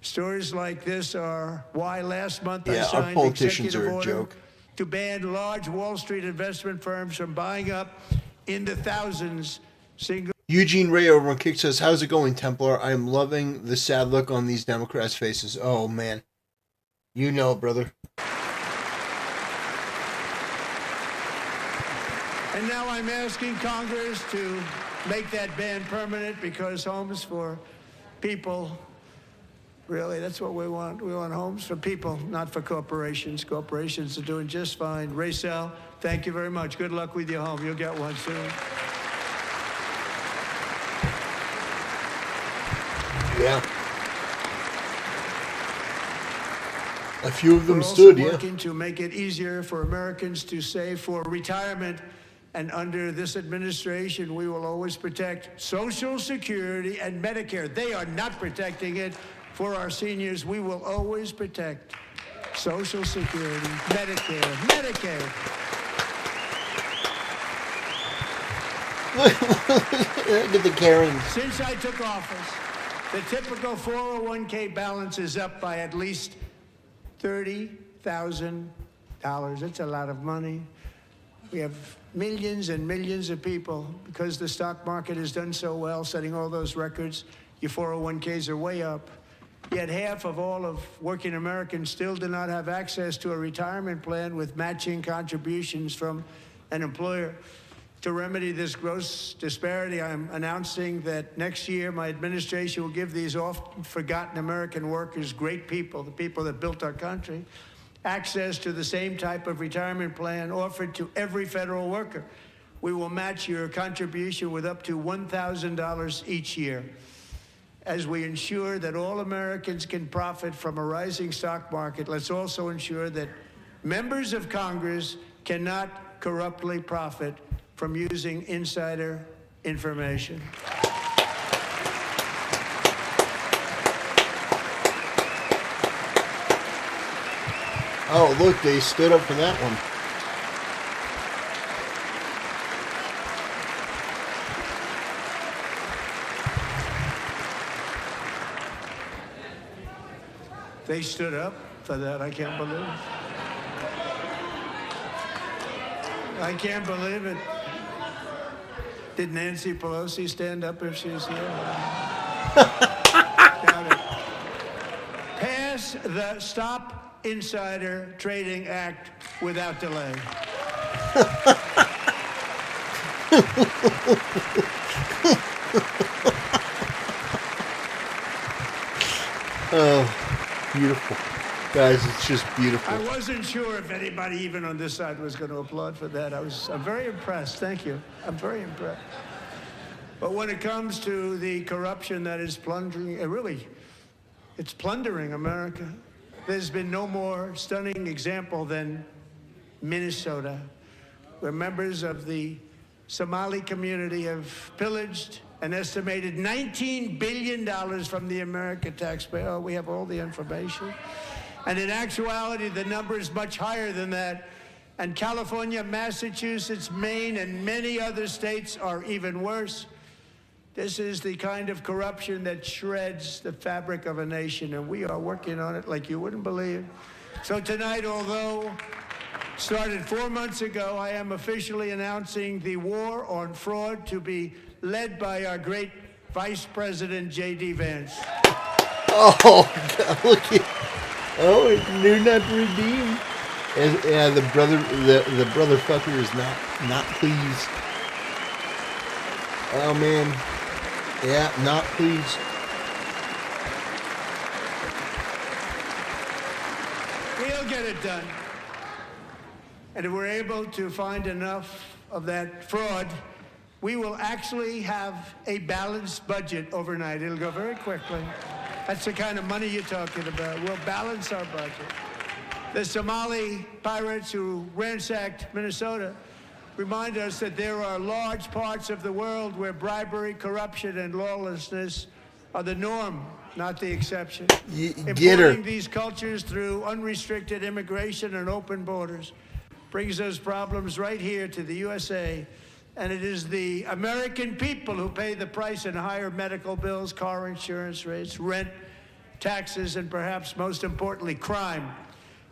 Stories like this are why last month I Yeah, our signed politicians executive are a order joke. to ban large Wall Street investment firms from buying up in the thousands single. Eugene Ray over on Kick says, how's it going, Templar? I am loving the sad look on these Democrats' faces. Oh, man. You know, brother. And now I'm asking Congress to make that ban permanent, because homes for people, really, that's what we want. We want homes for people, not for corporations. Corporations are doing just fine. Racel, thank you very much. Good luck with your home. You'll get one soon. Yeah. A few of them We're also stood, yeah. working to make it easier for Americans to save for retirement. And under this administration, we will always protect Social Security and Medicare. They are not protecting it for our seniors. We will always protect Social Security, Medicare, Medicaid. Look at the Karens. Since I took office, the typical 401k balance is up by at least $30,000. That's a lot of money. We have millions and millions of people, because the stock market has done so well, setting all those records. Your 401ks are way up. Yet half of all of working Americans still do not have access to a retirement plan with matching contributions from an employer. To remedy this gross disparity, I'm announcing that next year my administration will give these often forgotten American workers, great people, the people that built our country, access to the same type of retirement plan offered to every federal worker. We will match your contribution with up to $1,000 each year. As we ensure that all Americans can profit from a rising stock market, let's also ensure that members of Congress cannot corruptly profit from using insider information. Oh, look, they stood up for that one. They stood up for that. I can't believe it. I can't believe it. Did Nancy Pelosi stand up if she's here? Doubt it. Pass the Stop Insider Trading Act without delay. Oh, beautiful. Guys, it's just beautiful. I wasn't sure if anybody even on this side was going to applaud for that. I'm very impressed. Thank you. I'm very impressed. But when it comes to the corruption that is plundering, it's plundering America. There's been no more stunning example than Minnesota, where members of the Somali community have pillaged an estimated $19 billion from the American taxpayer. Oh, we have all the information. And in actuality, the number is much higher than that. And California, Massachusetts, Maine, and many other states are even worse. This is the kind of corruption that shreds the fabric of a nation, and we are working on it like you wouldn't believe. So tonight, although started 4 months ago, I am officially announcing the war on fraud to be led by our great Vice President, J.D. Vance. Oh, God, look at... Oh, new not redeemed. Yeah, the brother fucker is not pleased. Oh man, yeah, not pleased. We'll get it done. And if we're able to find enough of that fraud, we will actually have a balanced budget overnight. It'll go very quickly. That's the kind of money you're talking about. We'll balance our budget. The Somali pirates who ransacked Minnesota remind us that there are large parts of the world where bribery, corruption, and lawlessness are the norm, not the exception. Get her. Importing these cultures through unrestricted immigration and open borders brings those problems right here to the USA. And it is the American people who pay the price in higher medical bills, car insurance rates, rent, taxes, and perhaps most importantly, crime.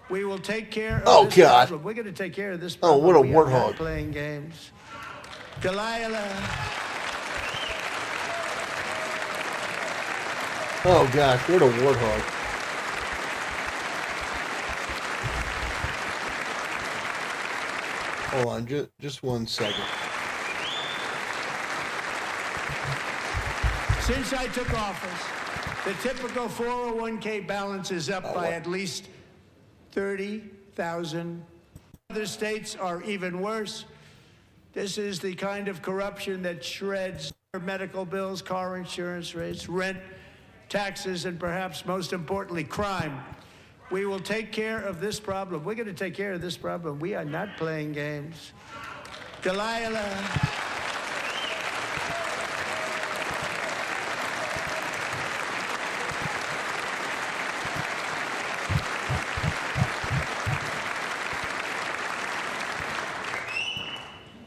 We will take care of this problem. We're going to take care of this problem. Oh, what a We are warthog. not playing games. Delilah. Oh, gosh, what a warthog. Hold on, just 1 second. Since I took office, the typical 401k balance is up by at least 30,000. Other states are even worse. This is the kind of corruption that shreds medical bills, car insurance rates, rent, taxes, and perhaps most importantly, crime. We will take care of this problem. We're going to take care of this problem. We are not playing games. Delilah.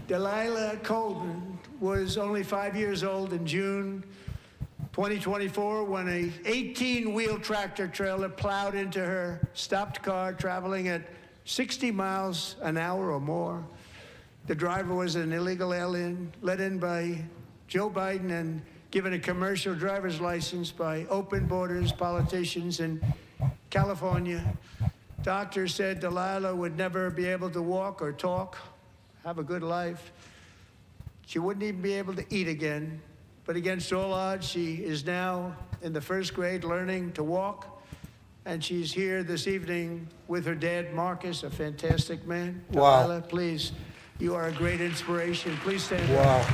Delilah Colvin was only 5 years old in June 2024 when a 18-wheel tractor trailer plowed into her stopped car traveling at 60 miles an hour or more. The driver was an illegal alien let in by Joe Biden and given a commercial driver's license by open borders politicians in California. Doctors said Delilah would never be able to walk or talk, have a good life. She wouldn't even be able to eat again. But against all odds, she is now in the first grade learning to walk. And she's here this evening with her dad, Marcus, a fantastic man. Wow. Delilah, please, you are a great inspiration. Please stand Wow. up.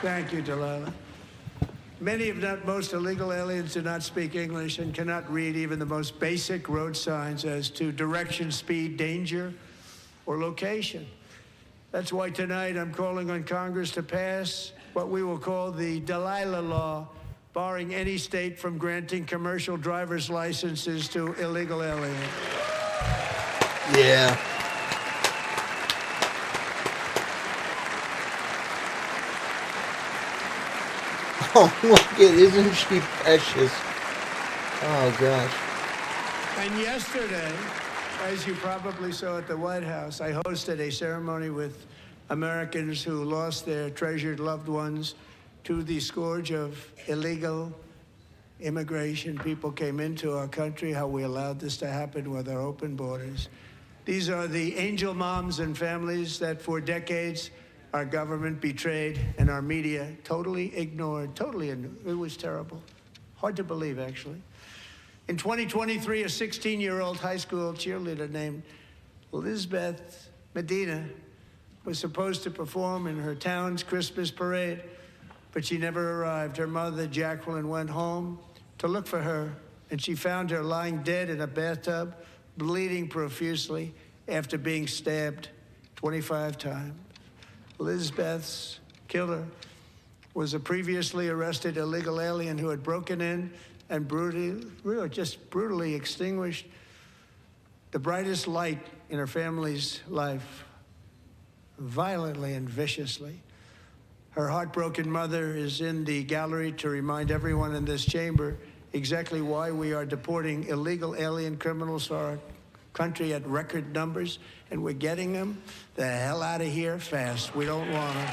Thank you, Delilah. Many, if not most, illegal aliens do not speak English and cannot read even the most basic road signs as to direction, speed, danger, or location. That's why tonight I'm calling on Congress to pass what we will call the Delilah Law, barring any state from granting commercial driver's licenses to illegal aliens. Yeah. Oh, look at, isn't she precious? Oh, gosh. And yesterday, as you probably saw at the White House, I hosted a ceremony with Americans who lost their treasured loved ones to the scourge of illegal immigration. People came into our country, how we allowed this to happen with our open borders. These are the angel moms and families that for decades our government betrayed and our media totally ignored. It was terrible. Hard to believe, actually. In 2023, a 16-year-old high school cheerleader named Elizabeth Medina was supposed to perform in her town's Christmas parade, but she never arrived. Her mother, Jacqueline, went home to look for her, and she found her lying dead in a bathtub, bleeding profusely after being stabbed 25 times. Elizabeth's killer was a previously arrested illegal alien who had broken in and brutally extinguished the brightest light in her family's life, violently and viciously. Her heartbroken mother is in the gallery to remind everyone in this chamber exactly why we are deporting illegal alien criminals to our country at record numbers, and we're getting them the hell out of here fast. We don't want them.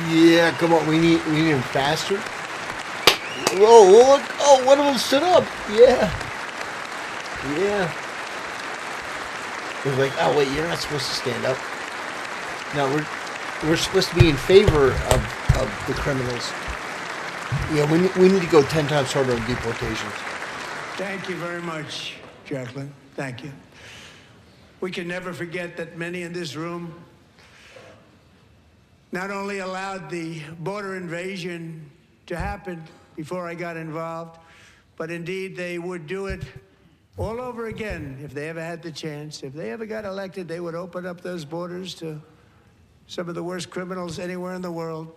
Yeah, come on, we need him faster. Whoa, look! Oh, one of them stood up. Yeah. It was like, oh wait, you're not supposed to stand up. No, we're supposed to be in favor of the criminals. Yeah, we need to go 10 times harder on deportations. Thank you very much, Jacqueline. Thank you. We can never forget that many in this room not only allowed the border invasion to happen before I got involved, but indeed they would do it all over again if they ever had the chance. If they ever got elected, they would open up those borders to some of the worst criminals anywhere in the world.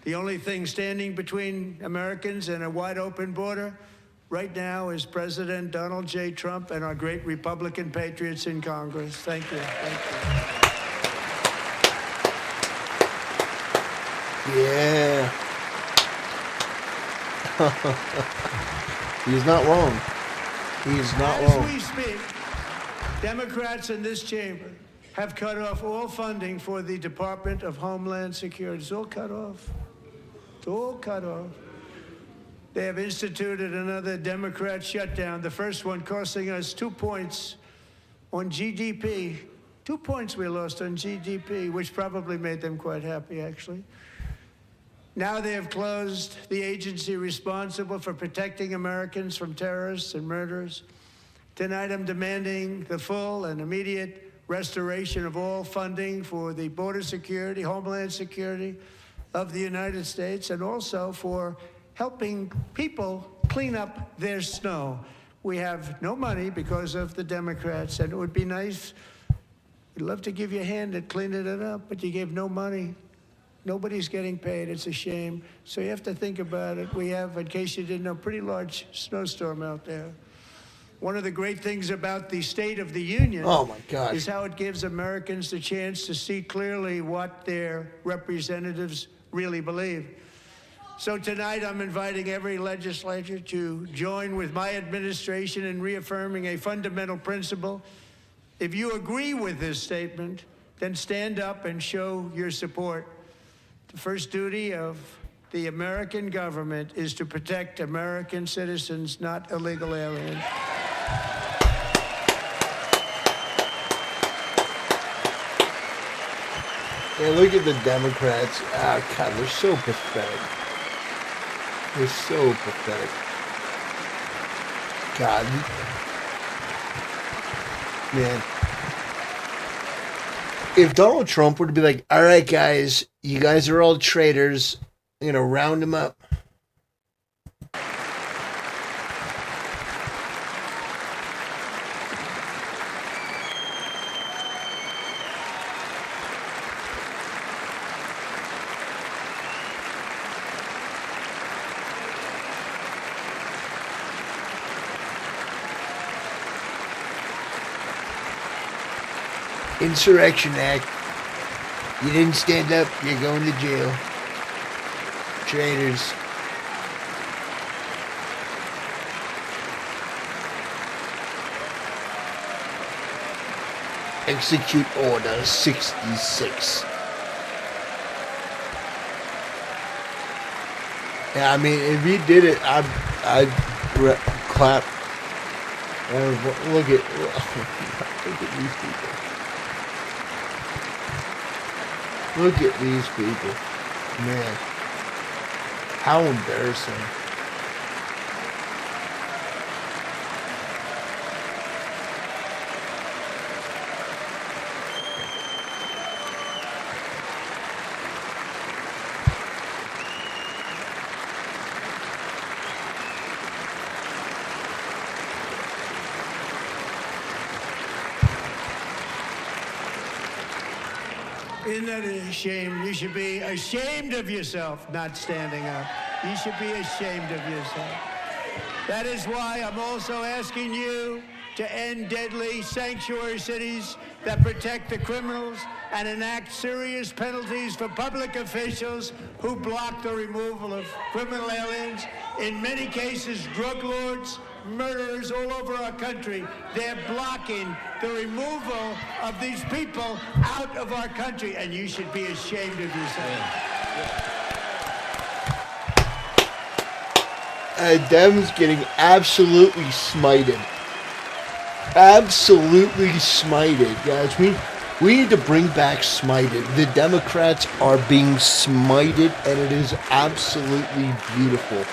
The only thing standing between Americans and a wide open border right now is President Donald J. Trump and our great Republican patriots in Congress. Thank you. Thank you. Yeah. He's not wrong. He's not wrong. As we speak, Democrats in this chamber have cut off all funding for the Department of Homeland Security. It's all cut off. It's all cut off. They have instituted another Democrat shutdown, the first one costing us 2 points on GDP. 2 points we lost on GDP, which probably made them quite happy, actually. Now they have closed the agency responsible for protecting Americans from terrorists and murderers. Tonight I'm demanding the full and immediate restoration of all funding for the border security, homeland security of the United States, and also for helping people clean up their snow. We have no money because of the Democrats, and it would be nice. We'd love to give you a hand at cleaning it up, but you gave no money. Nobody's getting paid. It's a shame. So you have to think about it. We have, in case you didn't know, a pretty large snowstorm out there. One of the great things about the State of the Union is how it gives Americans the chance to see clearly what their representatives really believe. So tonight I'm inviting every legislature to join with my administration in reaffirming a fundamental principle. If you agree with this statement, then stand up and show your support. The first duty of the American government is to protect American citizens, not illegal aliens. Yeah, look at the Democrats. Ah, God, they're so pathetic. They're so pathetic. God. Man. If Donald Trump were to be like, all right, guys, you guys are all traitors, I'm going to round them up. Insurrection Act. You didn't stand up, you're going to jail. Traitors. Execute Order 66. Yeah, I mean, if he did it, I'd clap. Look at these people. Look at these people. Man. How embarrassing. Isn't that a shame? You should be ashamed of yourself not standing up. You should be ashamed of yourself. That is why I'm also asking you to end deadly sanctuary cities that protect the criminals and enact serious penalties for public officials who block the removal of criminal aliens. In many cases, drug lords, murderers all over our country, they're blocking the removal of these people out of our country, and you should be ashamed of yourself. Devin's getting absolutely smited. Absolutely smited, guys. We need to bring back smited. The Democrats are being smited, and it is absolutely beautiful.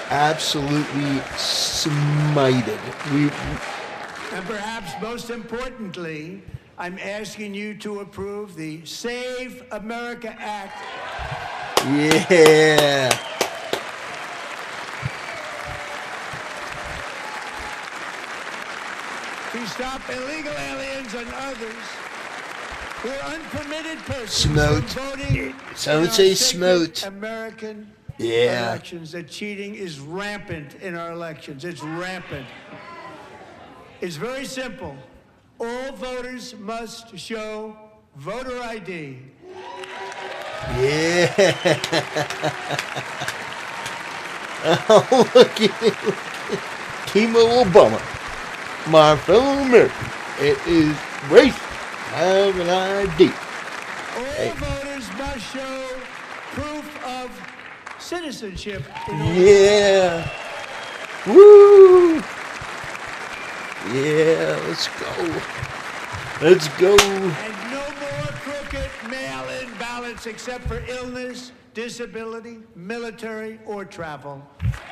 Absolutely smited. And perhaps most importantly, I'm asking you to approve the Save America Act. Yeah. To stop illegal aliens and others who are unpermitted persons Smote. from voting. Someone say smote. American Yeah. elections. That cheating is rampant in our elections. It's rampant. It's very simple. All voters must show voter ID. Yeah. Oh, look at Timo Obama. My fellow American. It is race. Have an ID. All voters must show citizenship. Yeah. Woo. Yeah, let's go. Let's go. And no more crooked mail-in ballots except for illness, disability, military, or travel.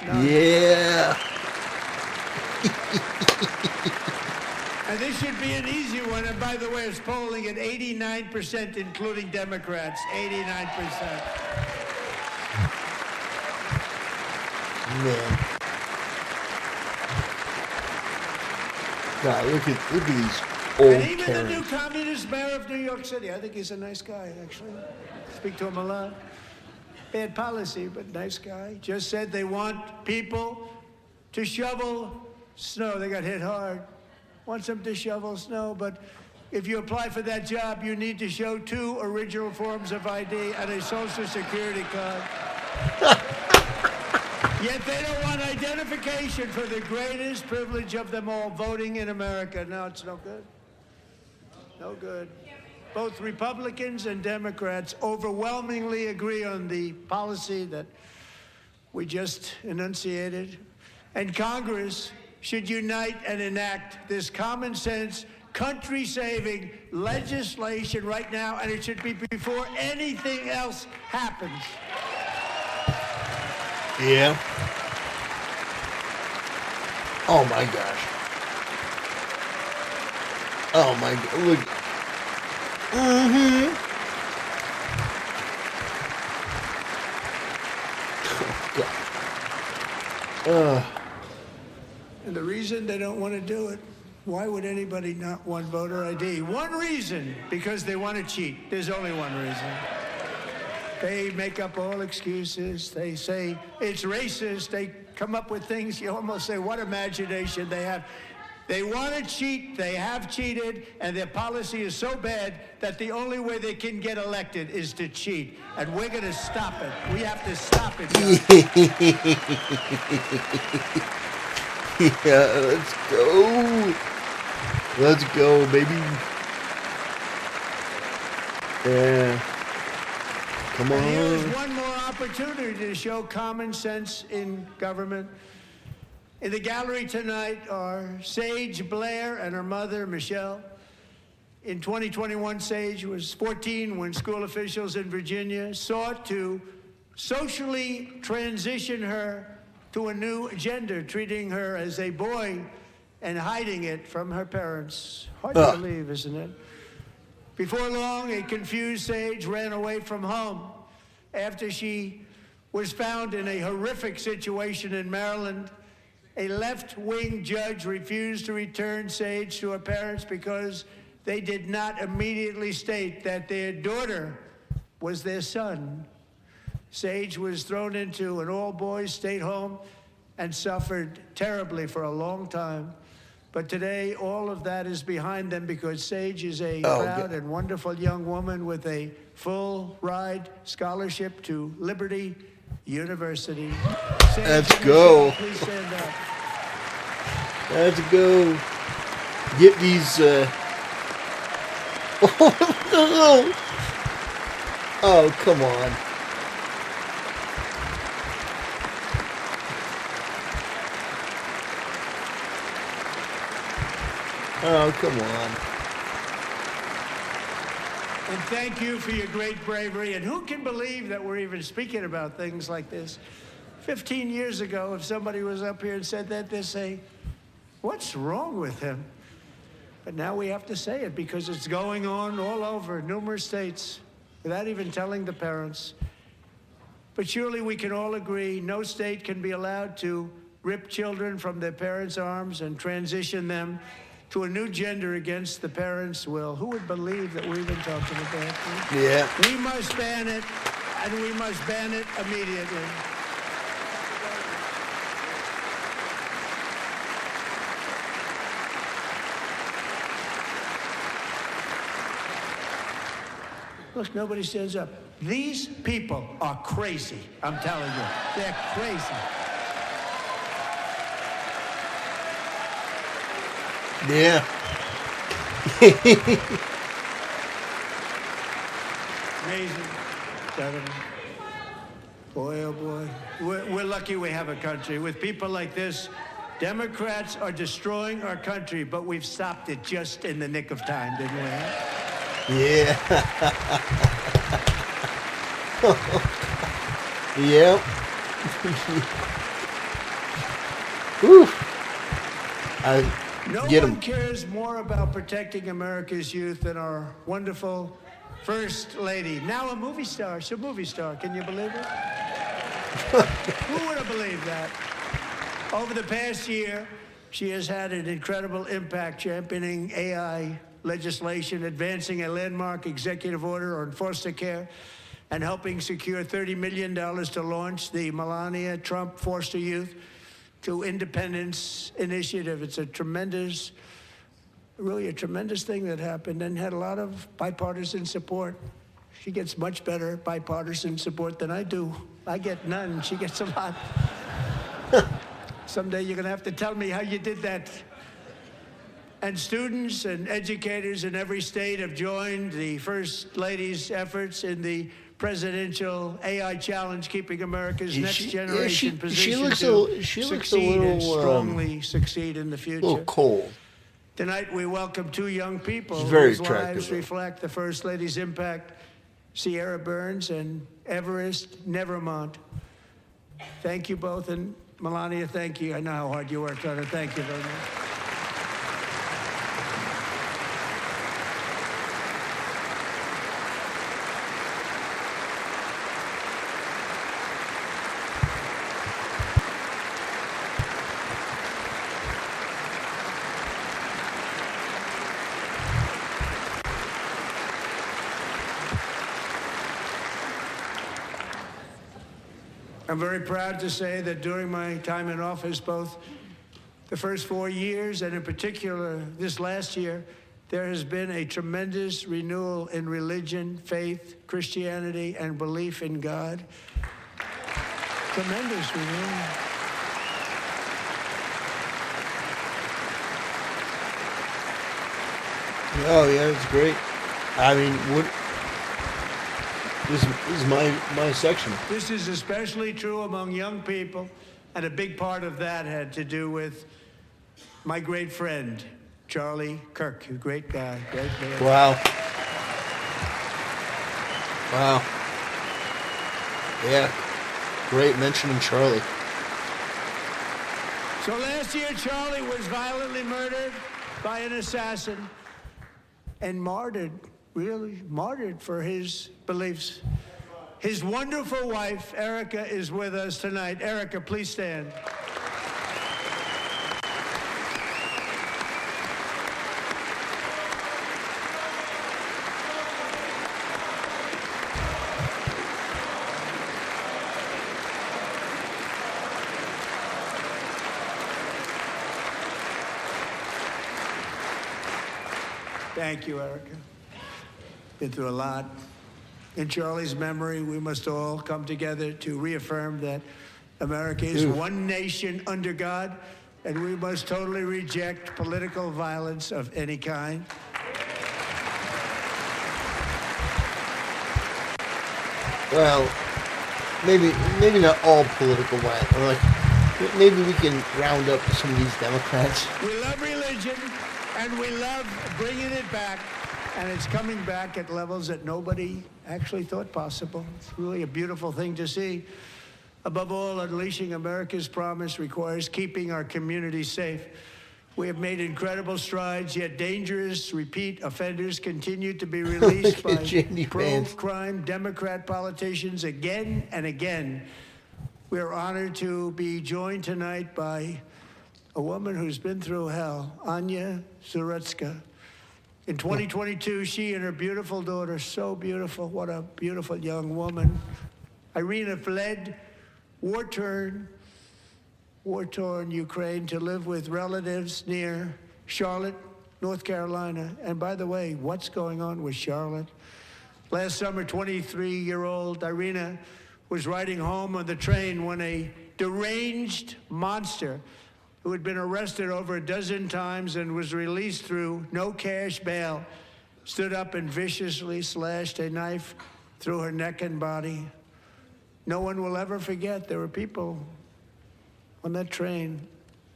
None. Yeah. And this should be an easy one. And by the way, it's polling at 89%, including Democrats. 89%. Man. God, look at these old And even Karens. the new communist mayor of New York City, I think he's a nice guy, actually. Speak to him a lot. Bad policy, but nice guy. Just said they want people to shovel snow. They got hit hard. Wants them to shovel snow, but if you apply for that job, you need to show 2 original forms of ID and a Social Security card. Yet they don't want identification for the greatest privilege of them all, voting in America. No, it's no good. No good. Both Republicans and Democrats overwhelmingly agree on the policy that we just enunciated. And Congress should unite and enact this common sense, country-saving legislation right now, and it should be before anything else happens. Yeah. Oh my gosh. Oh my god. Look. Mm-hmm. Oh god. And the reason they don't want to do it, why would anybody not want voter ID? One reason, because they want to cheat. There's only one reason. They make up all excuses. They say it's racist. They come up with things you almost say, what imagination they have. They want to cheat. They have cheated. And their policy is so bad that the only way they can get elected is to cheat. And we're going to stop it. We have to stop it, guys. Yeah, let's go. Let's go, baby. Yeah. Come And here's on. one more opportunity to show common sense in government. In the gallery tonight are Sage Blair and her mother, Michelle. In 2021, Sage was 14 when school officials in Virginia sought to socially transition her to a new gender, treating her as a boy and hiding it from her parents. Hard to believe, isn't it? Before long, a confused Sage ran away from home after she was found in a horrific situation in Maryland. A left-wing judge refused to return Sage to her parents because they did not immediately state that their daughter was their son. Sage was thrown into an all-boys state home and suffered terribly for a long time. But today, all of that is behind them because Sage is a proud and wonderful young woman with a full-ride scholarship to Liberty University. Sage, Let's go. Please stand up. Let's go. Get these, Oh, come on. Oh, come on. And thank you for your great bravery. And who can believe that we're even speaking about things like this? 15 years ago, if somebody was up here and said that, they'd say, what's wrong with him? But now we have to say it because it's going on all over numerous states without even telling the parents. But surely we can all agree no state can be allowed to rip children from their parents' arms and transition them to a new gender against the parents' will. Who would believe that we're even talking about this? Yeah. We must ban it, and we must ban it immediately. Look, nobody stands up. These people are crazy, I'm telling you. They're crazy. Yeah. Amazing. Gentlemen. Boy, oh boy. We're lucky we have a country. With people like this, Democrats are destroying our country, but we've stopped it just in the nick of time, didn't we? Yeah. Yep. Whew. No Get one 'em. cares more about protecting America's youth than our wonderful First Lady. Now a movie star. She's a movie star. Can you believe it? Who would have believed that? Over the past year, she has had an incredible impact championing AI legislation, advancing a landmark executive order on foster care, and helping secure $30 million to launch the Melania Trump Foster Youth to Independence Initiative. It's a tremendous, really a tremendous thing that happened and had a lot of bipartisan support. She gets much better bipartisan support than I do. I get none. She gets a lot. Someday you're going to have to tell me how you did that. And students and educators in every state have joined the First Lady's efforts in the presidential AI challenge, keeping America's next generation positioned to succeed and strongly succeed in the A future. little cold. Tonight we welcome two young people She's very whose attractive, lives though. reflect the First Lady's impact, Sierra Burns and Everest Nevermont. Thank you both, and Melania, thank you. I know how hard you worked on it. Thank you very much. I'm very proud to say that during my time in office, both the first 4 years and in particular this last year, there has been a tremendous renewal in religion, faith, Christianity, and belief in God. Tremendous renewal. Oh yeah, it's great. I mean, what? This is my section. This is especially true among young people, and a big part of that had to do with my great friend, Charlie Kirk, a great guy, great man. Wow. Wow. Yeah. Great mentioning Charlie. So last year, Charlie was violently murdered by an assassin and martyred, really martyred for his beliefs. His wonderful wife, Erica, is with us tonight. Erica, please stand. Thank you, Erica. Been through a lot. In Charlie's memory, we must all come together to reaffirm that America is one nation under God, and we must totally reject political violence of any kind. Well, maybe not all political violence. Or like, maybe we can round up some of these Democrats. We love religion, and we love bringing it back, and it's coming back at levels that nobody actually thought possible. It's really a beautiful thing to see. Above all, unleashing America's promise requires keeping our communities safe. We have made incredible strides, yet dangerous repeat offenders continue to be released by pro-crime Democrat politicians again and again. We are honored to be joined tonight by a woman who's been through hell, Anya Zarutska. In 2022, she and her beautiful daughter, so beautiful, what a beautiful young woman, Irina, fled war-torn Ukraine to live with relatives near Charlotte, North Carolina. And by the way, what's going on with Charlotte? Last summer, 23-year-old Irina was riding home on the train when a deranged monster who had been arrested over a dozen times and was released through no cash bail stood up and viciously slashed a knife through her neck and body. No one will ever forget. There were people on that train.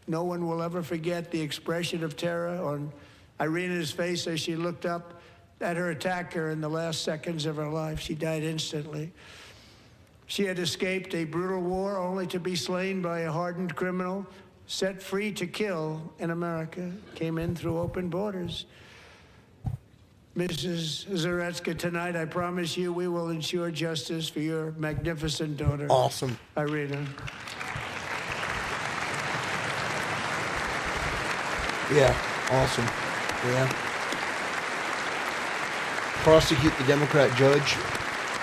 No one will ever forget the expression of terror on Irina's face as she looked up at her attacker in the last seconds of her life. She died instantly. She had escaped a brutal war only to be slain by a hardened criminal set free to kill in America. Came in through open borders. Mrs. Zaretsky, tonight I promise you we will ensure justice for your magnificent daughter. Awesome. Irina. Yeah, awesome. Yeah. Prosecute the Democrat judge,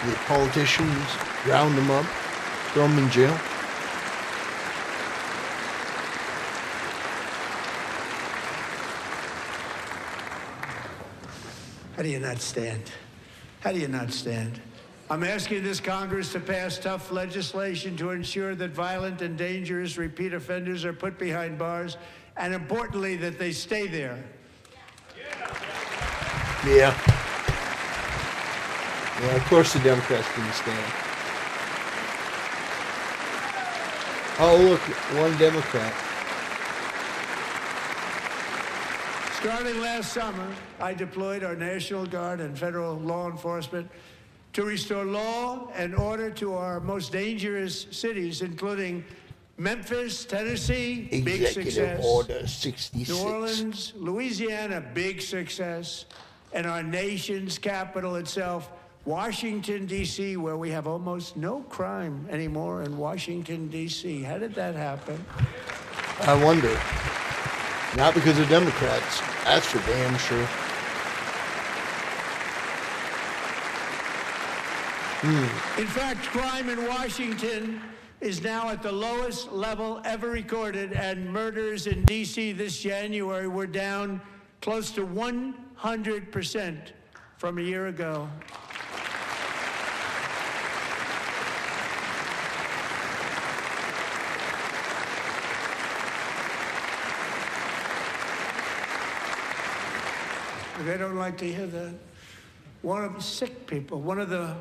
the politicians, round them up, throw them in jail. How do you not stand? How do you not stand? I'm asking this Congress to pass tough legislation to ensure that violent and dangerous repeat offenders are put behind bars, and importantly, that they stay there. Yeah. Yeah, of course the Democrats didn't stand. Oh, look, one Democrat. Starting last summer, I deployed our National Guard and federal law enforcement to restore law and order to our most dangerous cities, including Memphis, Tennessee, big Executive success. Order 66. New Orleans, Louisiana, big success. And our nation's capital itself, Washington, D.C., where we have almost no crime anymore in Washington, D.C. How did that happen? I wonder. Not because of Democrats. That's for damn sure. In fact, crime in Washington is now at the lowest level ever recorded, and murders in D.C. this January were down close to 100% from a year ago. They don't like to hear that. One of the sick people, one of the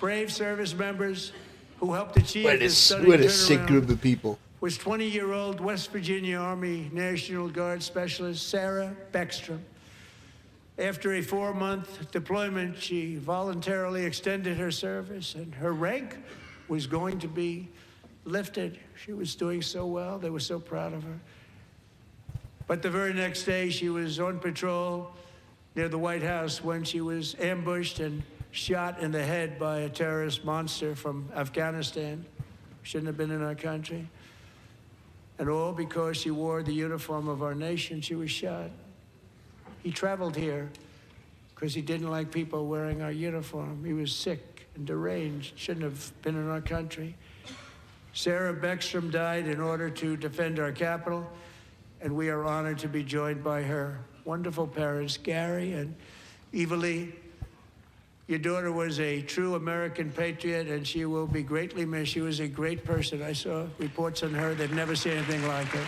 brave service members who helped achieve this stunning What a sick turnaround group of people. was 20-year-old West Virginia Army National Guard Specialist Sarah Beckstrom. After a 4-month deployment, she voluntarily extended her service, and her rank was going to be lifted. She was doing so well. They were so proud of her. But the very next day, she was on patrol near the White House when she was ambushed and shot in the head by a terrorist monster from Afghanistan. Shouldn't have been in our country. And all because she wore the uniform of our nation, she was shot. He traveled here because he didn't like people wearing our uniform. He was sick and deranged, shouldn't have been in our country. Sarah Beckstrom died in order to defend our capital, and we are honored to be joined by her wonderful parents, Gary and Evalie. Your daughter was a true American patriot, and she will be greatly missed. She was a great person. I saw reports on her. They've never seen anything like it.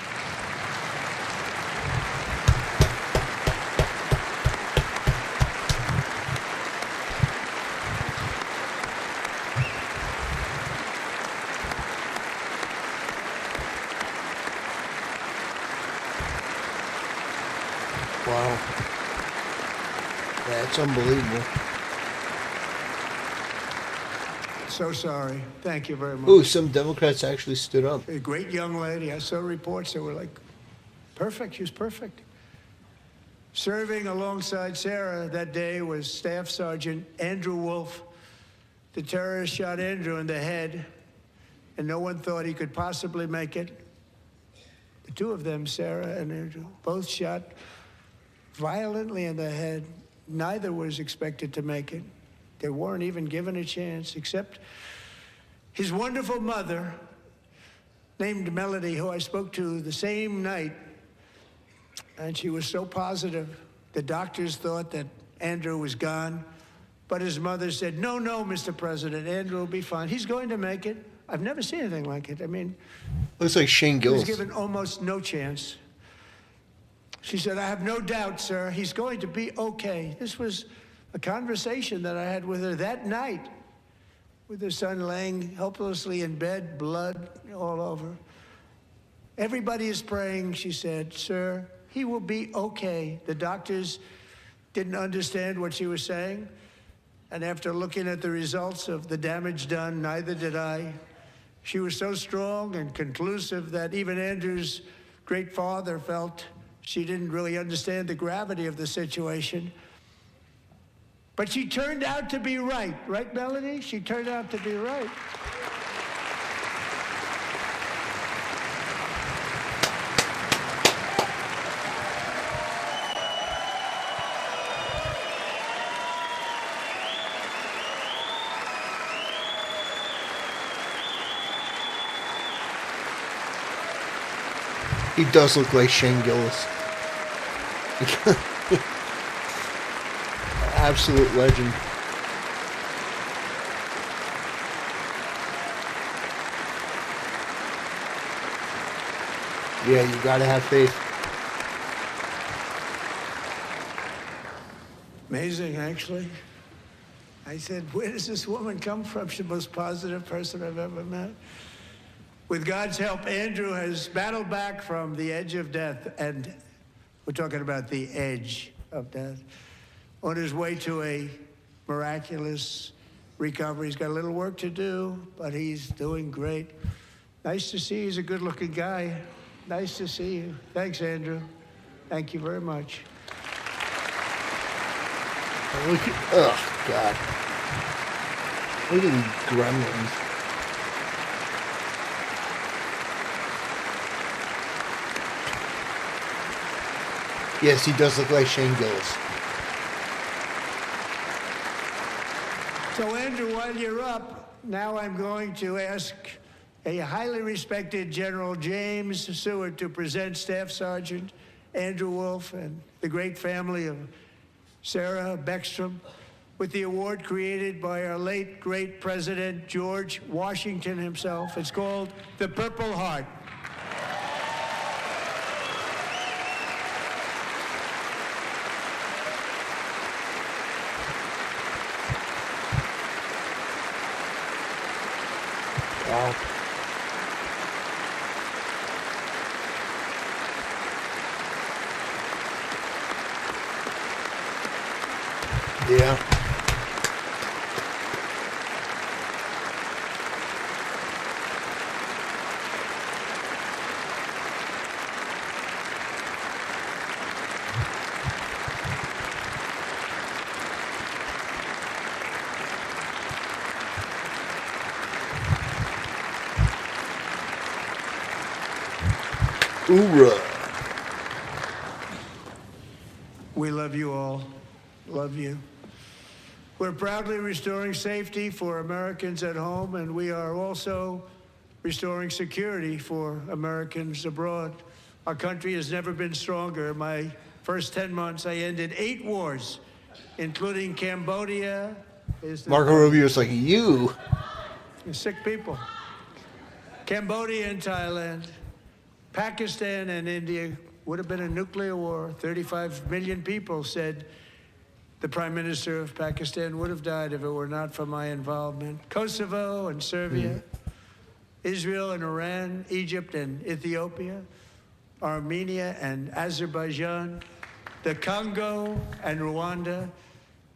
Wow. That's unbelievable. So sorry. Thank you very much. Ooh, some Democrats actually stood up. A great young lady. I saw reports that were like, perfect. She was perfect. Serving alongside Sarah that day was Staff Sergeant Andrew Wolf. The terrorist shot Andrew in the head, and no one thought he could possibly make it. The two of them, Sarah and Andrew, both shot violently in the head. Neither was expected to make it. They weren't even given a chance, except his wonderful mother, named Melody, who I spoke to the same night, and she was so positive. The doctors thought that Andrew was gone, but his mother said, no, Mr. President, Andrew will be fine. He's going to make it. I've never seen anything like it. I mean, Looks like Shane he was Gillis. given almost no chance. She said, I have no doubt, sir, he's going to be okay. This was a conversation that I had with her that night. with her son laying helplessly in bed, blood all over. Everybody is praying, she said. Sir, he will be okay. The doctors didn't understand what she was saying. And after looking at the results of the damage done, neither did I. She was so strong and conclusive that even Andrew's great father felt she didn't really understand the gravity of the situation. But she turned out to be right. Right, Melanie? She turned out to be right. He does look like Shane Gillis. Absolute legend. Yeah, you gotta have faith. Amazing, actually. I said, where does this woman come from? She's the most positive person I've ever met. With God's help, Andrew has battled back from the edge of death, and we're talking about the edge of death, on his way to a miraculous recovery. He's got a little work to do, but he's doing great. Nice to see you. He's a good-looking guy. Nice to see you. Thanks, Andrew. Thank you very much. Look at, oh, God. Look at these gremlins. Yes, he does look like Shane Gillis. So, Andrew, while you're up, now I'm going to ask a highly respected General James Seward to present Staff Sergeant Andrew Wolf and the great family of Sarah Beckstrom with the award created by our late, great President George Washington himself. It's called the Purple Heart. Wow. Yeah. Hoorah. We love you all. Love you. We're proudly restoring safety for Americans at home, and we are also restoring security for Americans abroad. Our country has never been stronger. My first 10 months, I ended 8 wars, including Cambodia. Marco Rubio's like, you. Sick people. Cambodia and Thailand. Pakistan and India would have been a nuclear war. 35 million people said the Prime Minister of Pakistan would have died if it were not for my involvement. Kosovo and Serbia, Israel and Iran, Egypt and Ethiopia, Armenia and Azerbaijan, the Congo and Rwanda,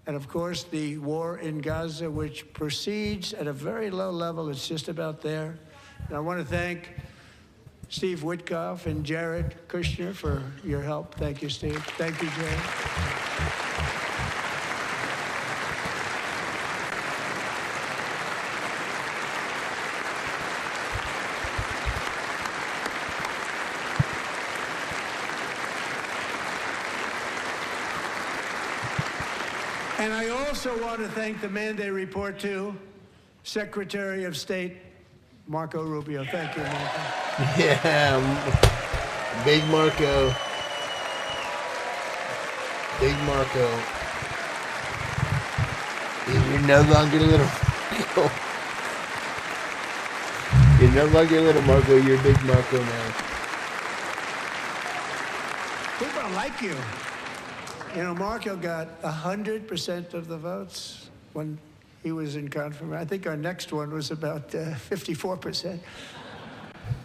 and of course the war in Gaza, which proceeds at a very low level. It's just about there. And I want to thank Steve Witkoff and Jared Kushner for your help. Thank you, Steve. Thank you, Jared. And I also want to thank the man they report to, Secretary of State Marco Rubio. Thank you, Marco. Yeah, Big Marco. Big Marco. You're no longer little Marco. You're no longer little Marco, you're Big Marco now. People like you. You know, Marco got 100% of the votes when he was in confirmation. I think our next one was about 54%.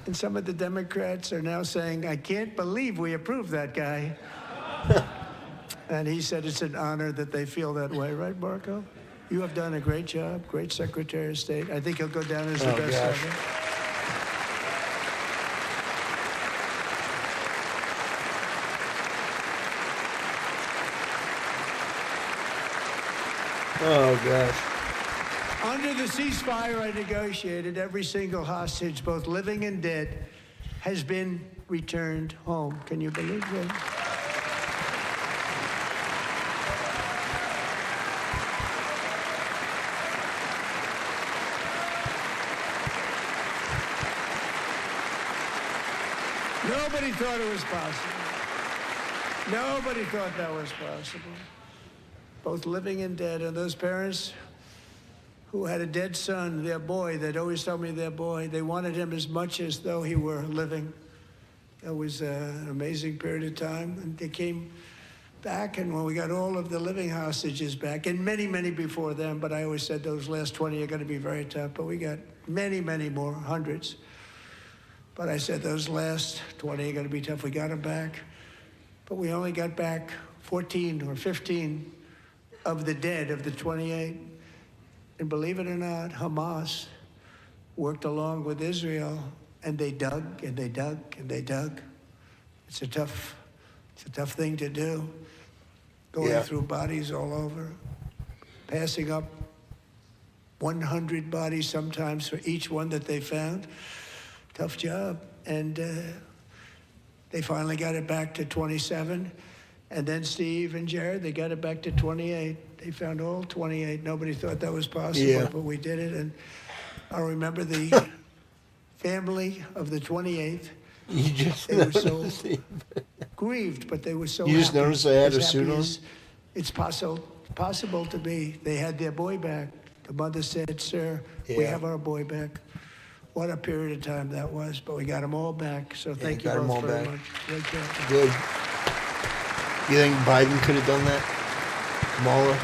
And some of the Democrats are now saying, I can't believe we approved that guy. And he said it's an honor that they feel that way, right, Marco? You have done a great job, great Secretary of State. I think he'll go down as the best ever. Oh, gosh. Under the ceasefire I negotiated, every single hostage, both living and dead, has been returned home. Can you believe that? Nobody thought it was possible. Nobody thought that was possible. Both living and dead. And those parents who had a dead son, their boy, they'd always tell me their boy, they wanted him as much as though he were living. It was an amazing period of time. And they came back, and when we got all of the living hostages back, and many, many before them, but I always said those last 20 are going to be very tough, but we got many, many more, hundreds. But I said those last 20 are going to be tough. We got them back. But we only got back 14 or 15 of the dead, of the 28. And believe it or not, Hamas worked along with Israel, and they dug, and they dug, and they dug. It's a tough thing to do, going through bodies all over, passing up 100 bodies sometimes for each one that they found. Tough job. And they finally got it back to 27. And then Steve and Jared, they got it back to 28. They found all 28. Nobody thought that was possible, but we did it. And I remember the family of the 28th. They were so grieved, but they were so happy. You just noticed they had a suit on? It's possible to be. They had their boy back. The mother said, sir, we have our boy back. What a period of time that was, but we got them all back. So thank you both very much. Great job. Good. You think Biden could have done that? Kamala?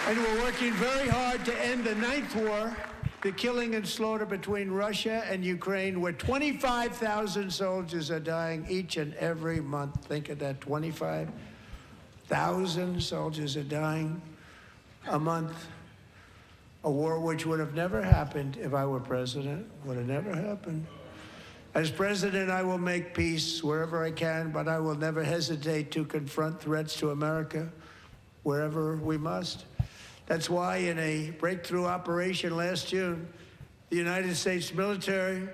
And we're working very hard to end the ninth war, the killing and slaughter between Russia and Ukraine, where 25,000 soldiers are dying each and every month. Think of that, 25,000 soldiers are dying a month. A war which would have never happened if I were president, would have never happened. As president, I will make peace wherever I can, but I will never hesitate to confront threats to America wherever we must. That's why in a breakthrough operation last June, the United States military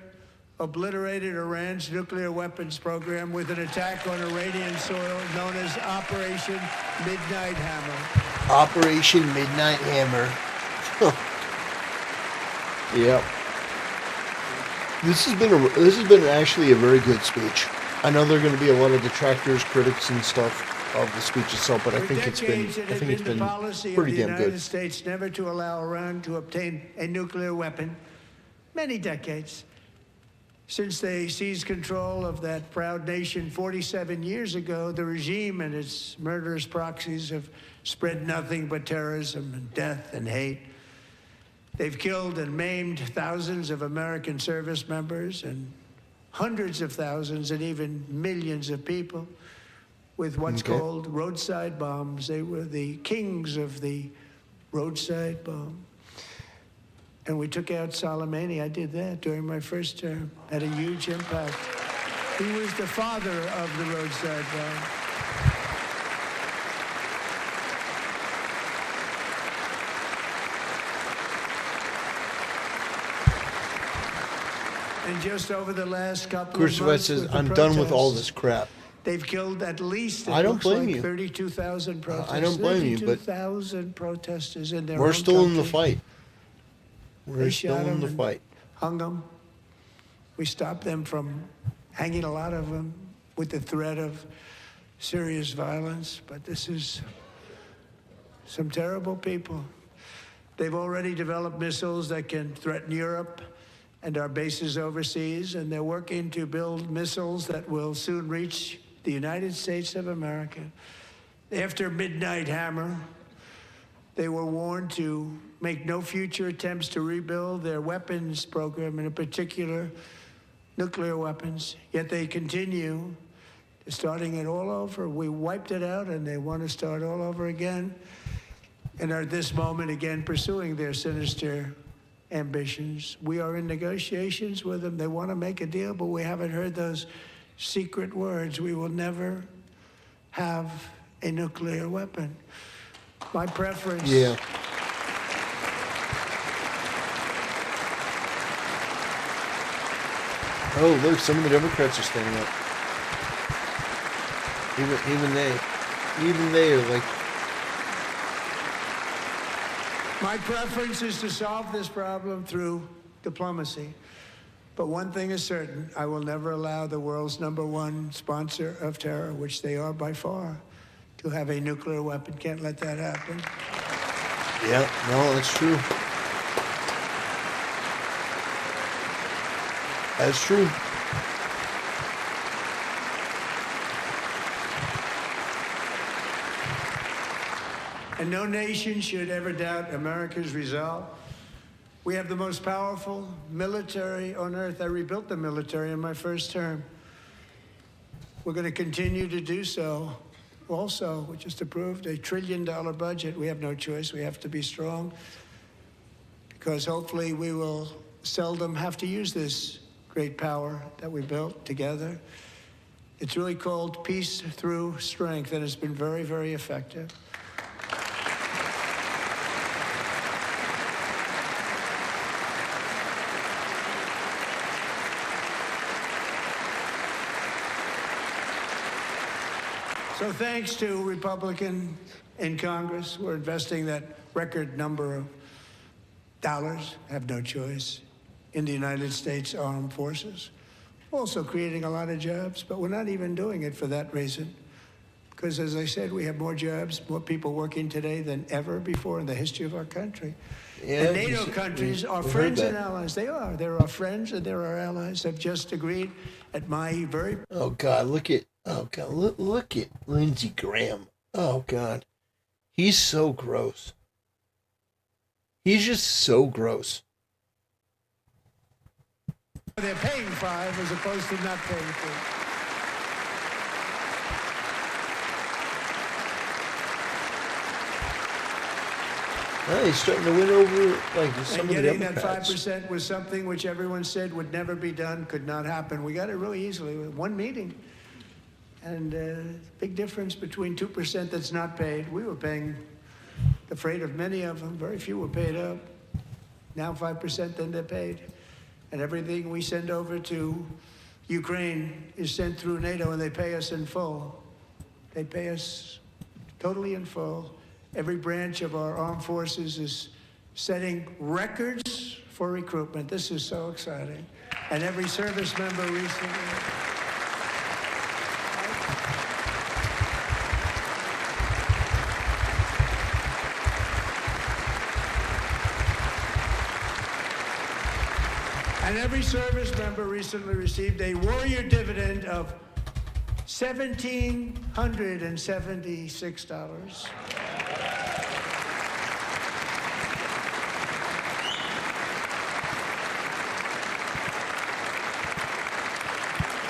obliterated Iran's nuclear weapons program with an attack on Iranian soil known as Operation Midnight Hammer. Operation Midnight Hammer. Yep. This has been actually a very good speech. I know there are going to be a lot of detractors, critics, and stuff of the speech itself, but I think it's been the policy pretty of the damn United good. States never to allow Iran to obtain a nuclear weapon. Many decades since they seized control of that proud nation 47 years ago, the regime and its murderous proxies have spread nothing but terrorism and death and hate. They've killed and maimed thousands of American service members and hundreds of thousands and even millions of people with what's called roadside bombs. They were the kings of the roadside bomb. And we took out Soleimani. I did that during my first term. Had a huge impact. He was the father of the roadside bomb. And just over the last couple of months, says, I'm done with all this crap. They've killed at least, I don't blame you. 32,000 protesters. I don't blame you, but 32,000 protesters in their we're own still in the country. fight. We're They still shot in them the and fight. hung them. We stopped them from hanging a lot of them with the threat of serious violence. But this is some terrible people. They've already developed missiles that can threaten Europe and our bases overseas, and they're working to build missiles that will soon reach the United States of America. After Midnight Hammer, they were warned to make no future attempts to rebuild their weapons program, and in particular, nuclear weapons. Yet they continue, starting it all over. We wiped it out, and they want to start all over again, and are at this moment again pursuing their sinister ambitions. We are in negotiations with them. They want to make a deal, but we haven't heard those secret words. We will never have a nuclear weapon. My preference. Yeah. Oh, look, some of the Democrats are standing up. Even they are like. My preference is to solve this problem through diplomacy. But one thing is certain, I will never allow the world's #1 sponsor of terror, which they are by far, to have a nuclear weapon. Can't let that happen. Yeah, no, that's true. That's true. And no nation should ever doubt America's resolve. We have the most powerful military on earth. I rebuilt the military in my first term. We're going to continue to do so. Also, we just approved a $1 trillion budget. We have no choice. We have to be strong, because hopefully we will seldom have to use this great power that we built together. It's really called peace through strength, and it's been very, very effective. So thanks to Republicans in Congress, we're investing that record number of dollars, have no choice, in the United States Armed Forces. Also creating a lot of jobs, but we're not even doing it for that reason. Because as I said, we have more jobs, more people working today than ever before in the history of our country. Yeah, and NATO countries are friends and allies. They are. They're our friends and they're our allies. Have just agreed at my very... Oh, God, look at Lindsey Graham. Oh, God. He's so gross. He's just so gross. They're paying 5 as opposed to not paying 2. Well, he's starting to win over like some of the Democrats. And getting that 5% was something which everyone said would never be done, could not happen. We got it really easily with one meeting. And big difference between 2% that's not paid. We were paying the freight of many of them. Very few were paid up. Now 5%, then they're paid. And everything we send over to Ukraine is sent through NATO, and they pay us in full. They pay us totally in full. Every branch of our armed forces is setting records for recruitment. This is so exciting. And every service member recently... And every service member recently received a warrior dividend of $1,776.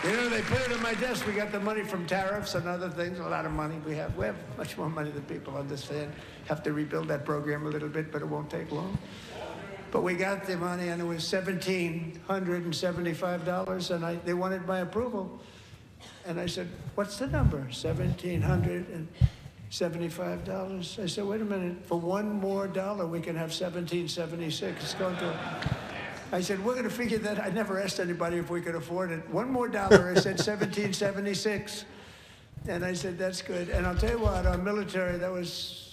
You know, they put it on my desk. We got the money from tariffs and other things, a lot of money we have. We have much more money than people understand. Have to rebuild that program a little bit, but it won't take long. But we got the money, and it was $1,775, and they wanted my approval. And I said, what's the number? $1,775. I said, wait a minute, for $1 more, we can have $1,776. It's going to... I said, we're going to figure that. I never asked anybody if we could afford it. $1 more. I said, $1,776. And I said, that's good. And I'll tell you what, our military, that was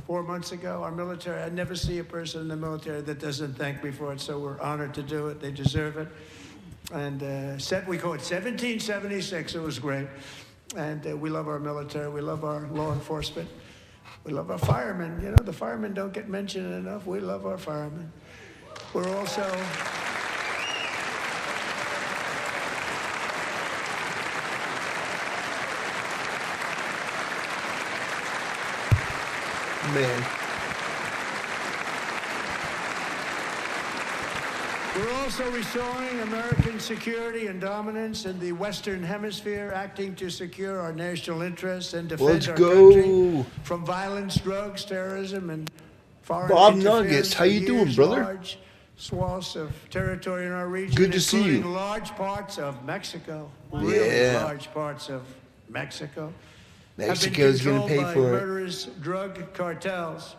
4 months ago, our military, I never see a person in the military that doesn't thank me for it, so we're honored to do it. They deserve it. And we call it 1776. It was great. And we love our military. We love our law enforcement. We love our firemen. You know, the firemen don't get mentioned enough. We love our firemen. We're also... Man. We're also restoring American security and dominance in the Western Hemisphere, acting to secure our national interests and defend our country from violence, drugs, terrorism, and foreign Bob interference. Nuggets, how you doing, brother? Large swaths of territory in our region, Good to see you. including large parts of Mexico. Yeah. Really large parts of Mexico. Mexico's going to pay for it. Murderous drug cartels.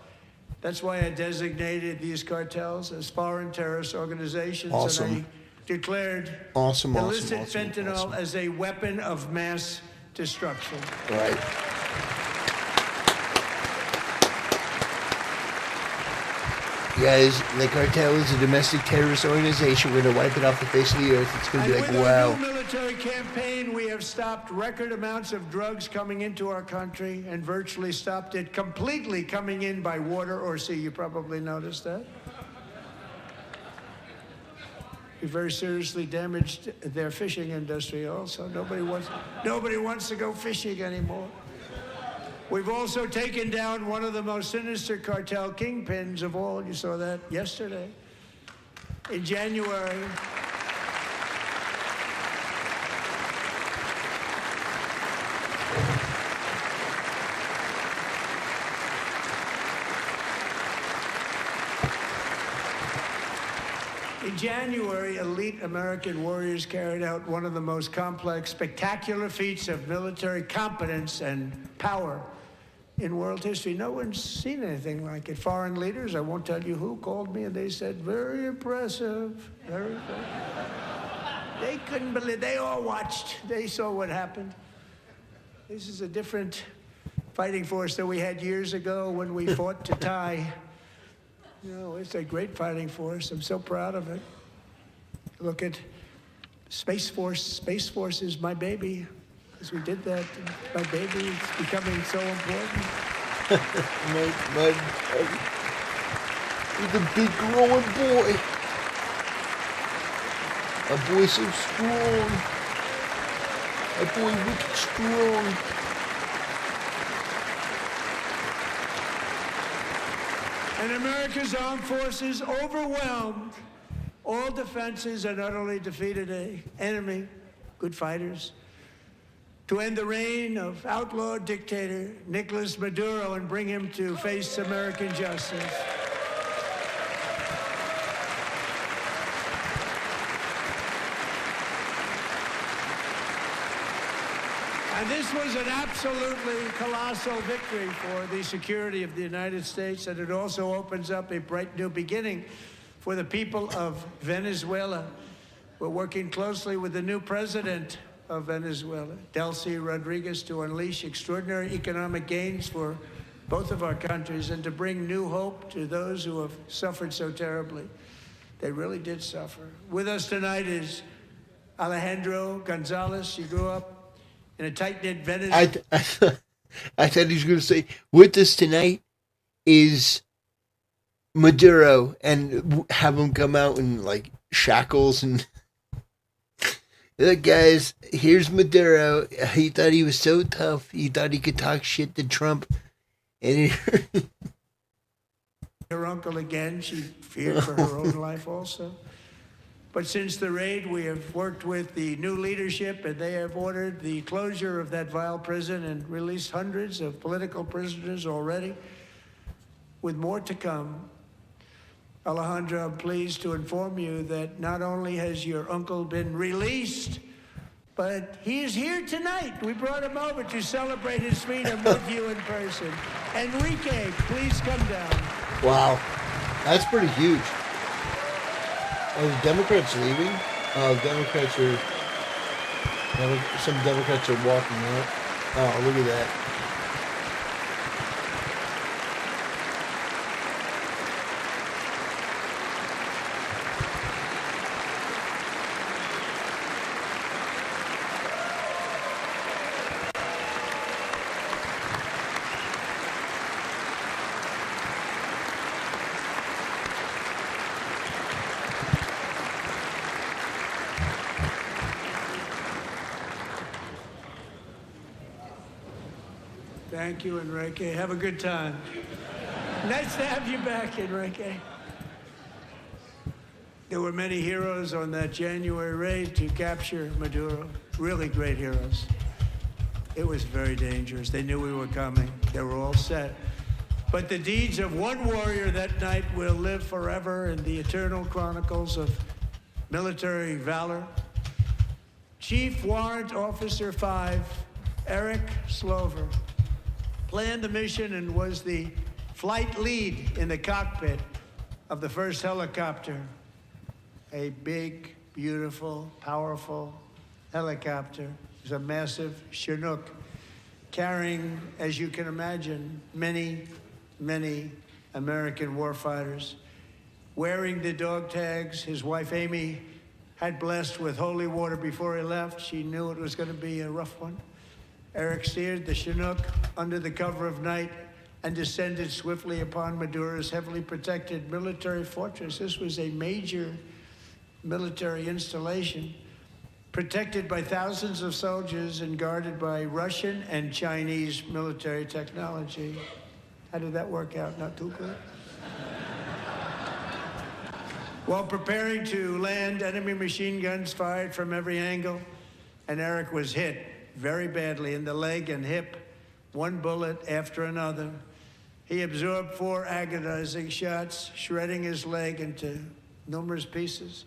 That's why I designated these cartels as foreign terrorist organizations. Awesome. And I declared illicit fentanyl as a weapon of mass destruction. Right. Guys, the cartel is a domestic terrorist organization. We're going to wipe it off the face of the earth. It's going to be like, wow. With our new military campaign, we have stopped record amounts of drugs coming into our country and virtually stopped it completely coming in by water or sea. You probably noticed that. We very seriously damaged their fishing industry also. Nobody wants to go fishing anymore. We've also taken down one of the most sinister cartel kingpins of all. You saw that yesterday. In January, elite American warriors carried out one of the most complex, spectacular feats of military competence and power in world history. No one's seen anything like it. Foreign leaders, I won't tell you who, called me and they said, very impressive, very impressive. They couldn't believe, they all watched. They saw what happened. This is a different fighting force that we had years ago when we fought to tie. You know, it's a great fighting force. I'm so proud of it. Look at Space Force. Space Force is my baby. Because we did that, my baby is becoming so important. He's a big growing boy. A boy so strong. A boy wicked strong. And America's armed forces overwhelmed all defenses and utterly defeated an enemy, good fighters, to end the reign of outlaw dictator Nicolas Maduro and bring him to face American justice. And this was an absolutely colossal victory for the security of the United States, and it also opens up a bright new beginning for the people of Venezuela. We're working closely with the new president of Venezuela, Delcy Rodriguez, to unleash extraordinary economic gains for both of our countries and to bring new hope to those who have suffered so terribly. They really did suffer. With us tonight is Alejandro Gonzalez. He grew up in a tight-knit Venezuela. I thought he was going to say, with us tonight is Maduro, and have him come out in like shackles and look, guys, here's Maduro. He thought he was so tough. He thought he could talk shit to Trump. And her uncle again. She feared for her own life also. But since the raid, we have worked with the new leadership, and they have ordered the closure of that vile prison and released hundreds of political prisoners already, with more to come. Alejandro, I'm pleased to inform you that not only has your uncle been released, but he is here tonight. We brought him over to celebrate his freedom with you in person. Enrique, please come down. Wow, that's pretty huge. Are the Democrats leaving? Democrats are... Some Democrats are walking out. Oh, look at that. Thank you, Enrique. Have a good time. Nice to have you back, Enrique. There were many heroes on that January raid to capture Maduro. Really great heroes. It was very dangerous. They knew we were coming. They were all set. But the deeds of one warrior that night will live forever in the eternal chronicles of military valor. Chief Warrant Officer 5, Eric Slover, planned the mission and was the flight lead in the cockpit of the first helicopter. A big, beautiful, powerful helicopter. It was a massive Chinook carrying, as you can imagine, many, many American warfighters. Wearing the dog tags, his wife Amy had blessed with holy water before he left. She knew it was going to be a rough one. Eric steered the Chinook under the cover of night and descended swiftly upon Maduro's heavily protected military fortress. This was a major military installation, protected by thousands of soldiers and guarded by Russian and Chinese military technology. How did that work out? Not too good? While preparing to land, enemy machine guns fired from every angle, and Eric was hit very badly in the leg and hip, one bullet after another. He absorbed 4 agonizing shots, shredding his leg into numerous pieces.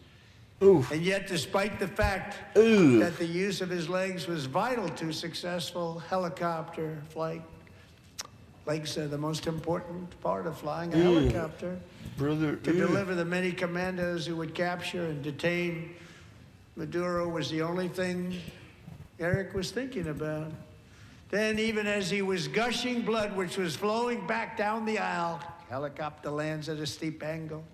Oof. And yet, despite the fact that the use of his legs was vital to successful helicopter flight, legs are the most important part of flying a helicopter. Brother, To deliver the many commandos who would capture and detain Maduro was the only thing Eric was thinking about. Then, even as he was gushing blood, which was flowing back down the aisle, helicopter lands at a steep angle.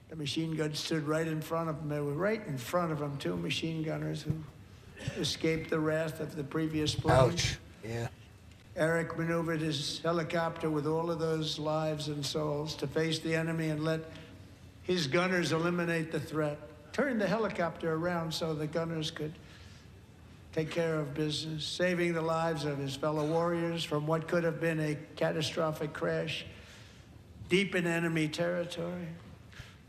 The machine gun stood right in front of him. They were right in front of him, 2 machine gunners who escaped the wrath of the previous plane. ouch. Yeah. Eric maneuvered his helicopter with all of those lives and souls to face the enemy and let his gunners eliminate the threat. Turned the helicopter around so the gunners could take care of business, saving the lives of his fellow warriors from what could have been a catastrophic crash deep in enemy territory.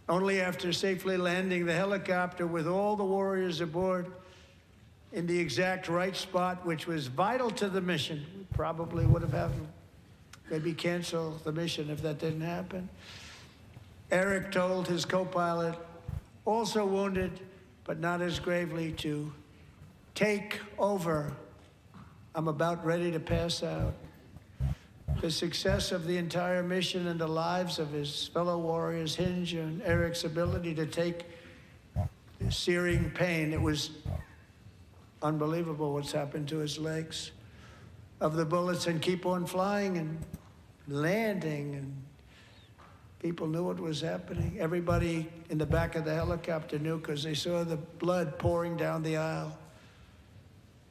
Only after safely landing the helicopter with all the warriors aboard in the exact right spot, which was vital to the mission. We probably would have had to maybe cancel the mission if that didn't happen. Eric told his co-pilot, also wounded, but not as gravely, to take over. I'm about ready to pass out. The success of the entire mission and the lives of his fellow warriors hinge on Eric's ability to take the searing pain. It was unbelievable what's happened to his legs of the bullets and keep on flying and landing, and people knew what was happening. Everybody in the back of the helicopter knew because they saw the blood pouring down the aisle.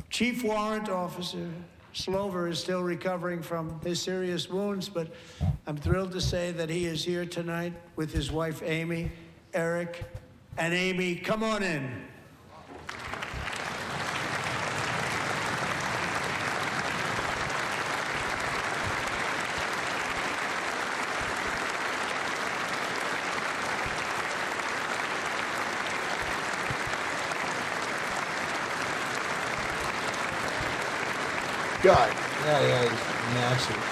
Chief Warrant Officer Slover is still recovering from his serious wounds, but I'm thrilled to say that he is here tonight with his wife Amy, Eric, and Amy, come on in. God. Yeah, it's massive.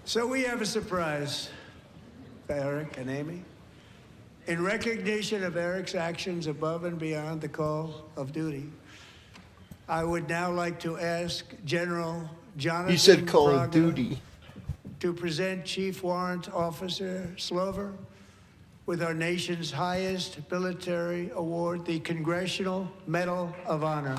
So we have a surprise for Eric and Amy. In recognition of Eric's actions above and beyond the call of duty, I would now like to ask General Jonathan He said call of Braga duty. to present Chief Warrant Officer Slover with our nation's highest military award, the Congressional Medal of Honor.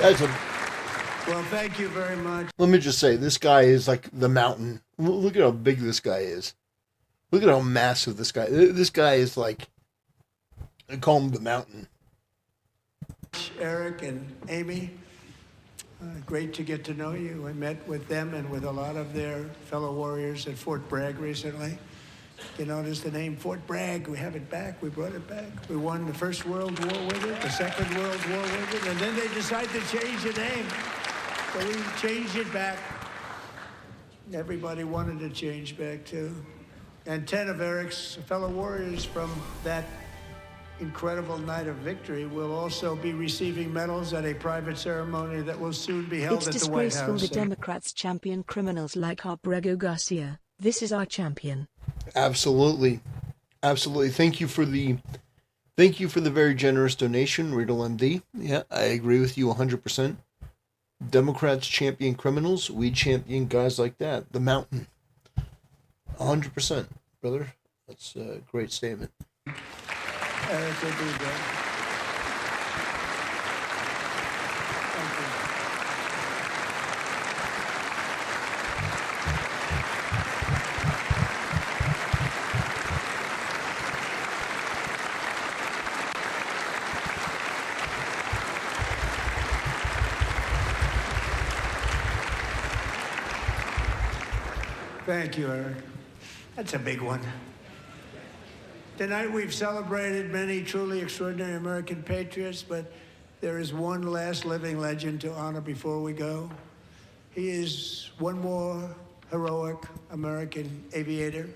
That's a. Well, thank you very much. Let me just say, this guy is like the mountain. Look at how big this guy is. Look at how massive this guy. This guy is like. I call him the mountain. Eric and Amy, great to get to know you. I met with them and with a lot of their fellow warriors at Fort Bragg recently. You notice the name Fort Bragg. We have it back. We brought it back. We won the First World War with it, the Second World War with it, and then they decided to change the name. So we changed it back. Everybody wanted to change back too. And 10 of Eric's fellow warriors from that incredible night of victory will also be receiving medals at a private ceremony that will soon be held at the White House. It's disgraceful the Democrats champion criminals like Harbrego Garcia. This is our champion. Absolutely. Absolutely. Thank you for the very generous donation, Riddle MD. Yeah, I agree with you 100%. Democrats champion criminals, we champion guys like that. The mountain. 100%, brother. That's a great statement. Eric, will do that. Thank you. Thank you, Eric. That's a big one. Tonight we've celebrated many truly extraordinary American patriots, but there is one last living legend to honor before we go. He is one more heroic American aviator,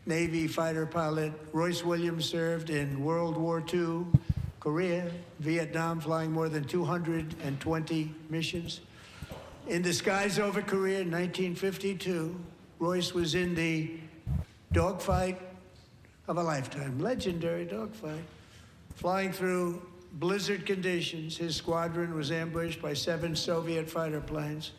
Navy fighter pilot. Royce Williams served in World War II, Korea, Vietnam, flying more than 220 missions. In the skies over Korea in 1952, Royce was in the dogfight of a lifetime, legendary dogfight. Flying through blizzard conditions, his squadron was ambushed by 7 Soviet fighter planes.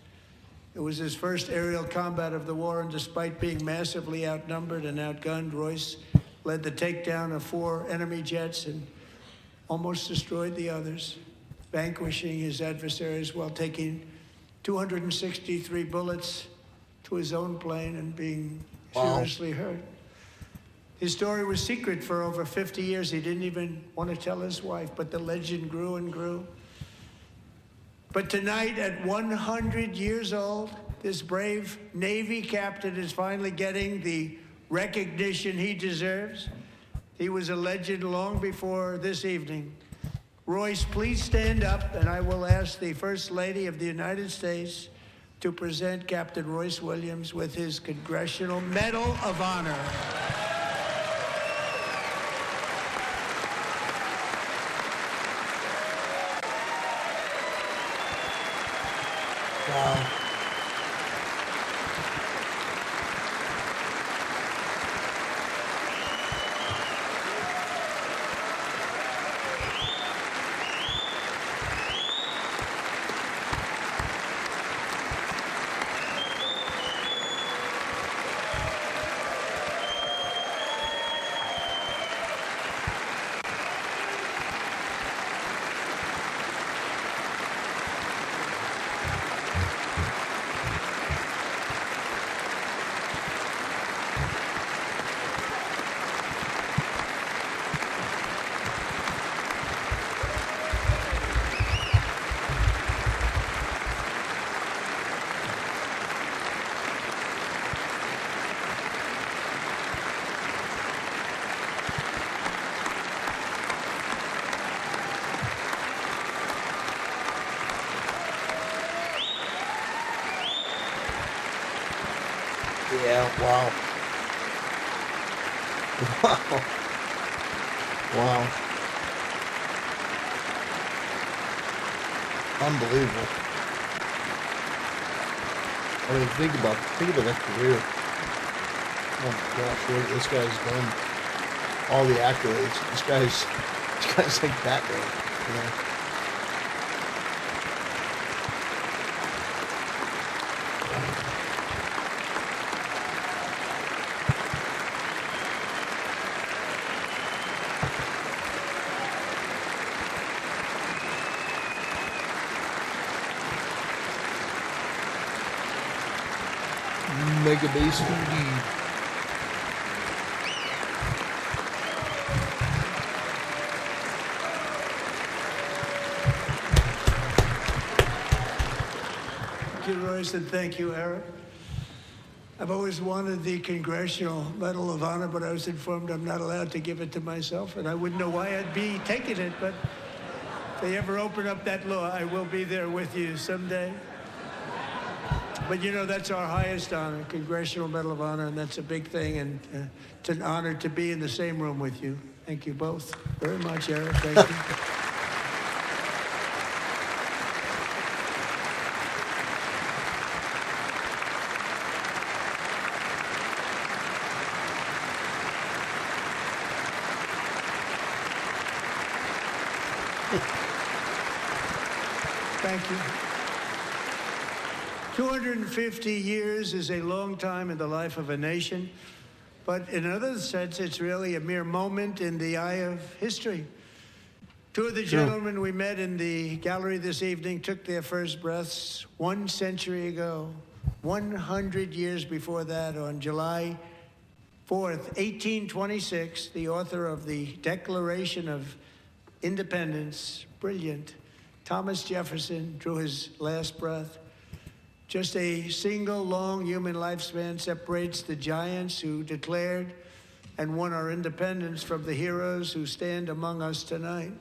It was his first aerial combat of the war, and despite being massively outnumbered and outgunned, Royce led the takedown of 4 enemy jets and almost destroyed the others, vanquishing his adversaries while taking 263 bullets to his own plane and being seriously hurt. His story was secret for over 50 years. He didn't even want to tell his wife, but the legend grew and grew. But tonight, at 100 years old, this brave Navy captain is finally getting the recognition he deserves. He was a legend long before this evening. Royce, please stand up, and I will ask the First Lady of the United States to present Captain Royce Williams with his Congressional Medal of Honor. Wow. Yeah, wow. Wow. Wow. Unbelievable. I mean, think about that career. Oh my gosh, this guy's done all the accolades. This guy's like Batman, you know. Mega Bass indeed. Thank you, Royce, and thank you, Eric. I've always wanted the Congressional Medal of Honor, but I was informed I'm not allowed to give it to myself, and I wouldn't know why I'd be taking it, but if they ever open up that law, I will be there with you someday. But you know, that's our highest honor, Congressional Medal of Honor, and that's a big thing, and it's an honor to be in the same room with you. Thank you both very much, Eric. Thank you. Thank you. 250 years is a long time in the life of a nation, but in another sense, it's really a mere moment in the eye of history. Two of the gentlemen we met in the gallery this evening took their first breaths 1 century ago, 100 years before that, on July 4th, 1826, the author of the Declaration of Independence, brilliant, Thomas Jefferson, drew his last breath. Just a single long human lifespan separates the giants who declared and won our independence from the heroes who stand among us tonight.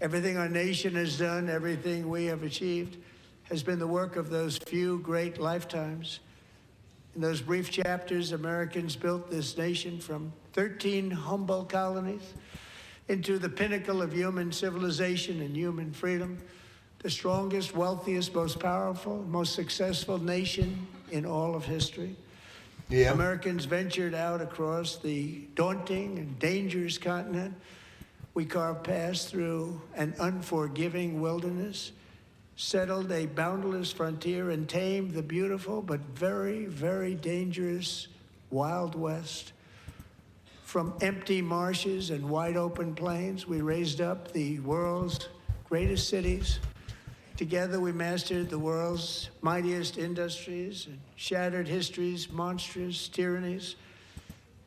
Everything our nation has done, everything we have achieved, has been the work of those few great lifetimes. In those brief chapters, Americans built this nation from 13 humble colonies into the pinnacle of human civilization and human freedom, the strongest, wealthiest, most powerful, most successful nation in all of history. Yeah. Americans ventured out across the daunting and dangerous continent. We carved paths through an unforgiving wilderness, settled a boundless frontier, and tamed the beautiful but very, very dangerous Wild West. From empty marshes and wide open plains, we raised up the world's greatest cities. Together, we mastered the world's mightiest industries and shattered history's monstrous tyrannies.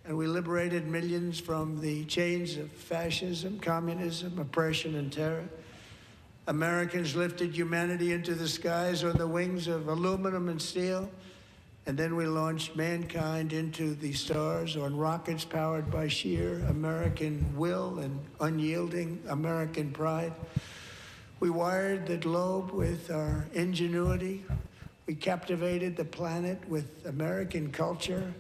And we liberated millions from the chains of fascism, communism, oppression, and terror. Americans lifted humanity into the skies on the wings of aluminum and steel. And then we launched mankind into the stars on rockets powered by sheer American will and unyielding American pride. We wired the globe with our ingenuity. We captivated the planet with American culture.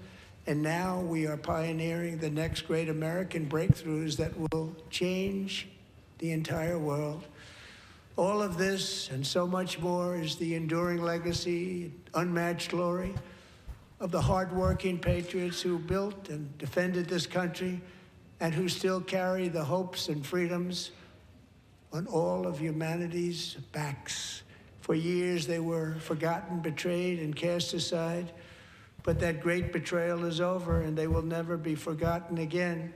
And now we are pioneering the next great American breakthroughs that will change the entire world. All of this and so much more is the enduring legacy, unmatched glory of the hardworking patriots who built and defended this country and who still carry the hopes and freedoms on all of humanity's backs. For years they were forgotten, betrayed, and cast aside, but that great betrayal is over and they will never be forgotten again,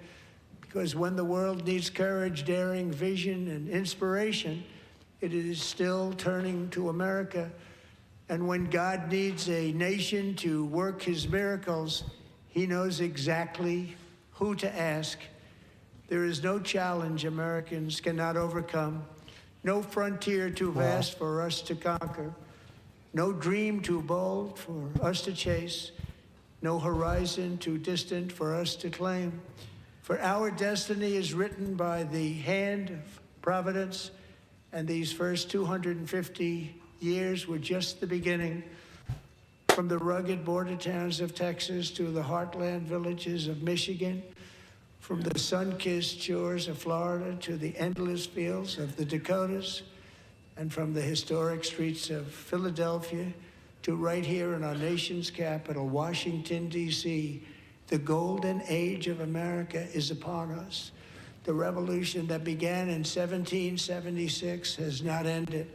because when the world needs courage, daring, vision, and inspiration, it is still turning to America. And when God needs a nation to work his miracles, he knows exactly who to ask. There is no challenge Americans cannot overcome, no frontier too vast for us to conquer, no dream too bold for us to chase, no horizon too distant for us to claim. For our destiny is written by the hand of providence, and these first 250 years were just the beginning. From the rugged border towns of Texas to the heartland villages of Michigan, from the sun-kissed shores of Florida to the endless fields of the Dakotas, and from the historic streets of Philadelphia to right here in our nation's capital, Washington, D.C., the golden age of America is upon us. The revolution that began in 1776 has not ended.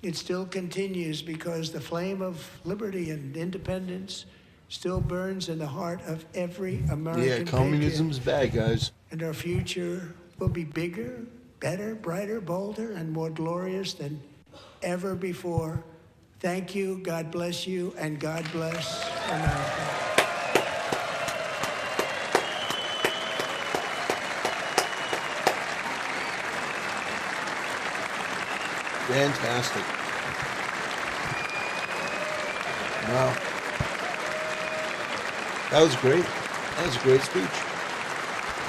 It still continues because the flame of liberty and independence still burns in the heart of every American Yeah, communism's bad, guys. And our future will be bigger, better, brighter, bolder, and more glorious than ever before. Thank you, God bless you, and God bless America. Fantastic. Wow. That was great. That was a great speech.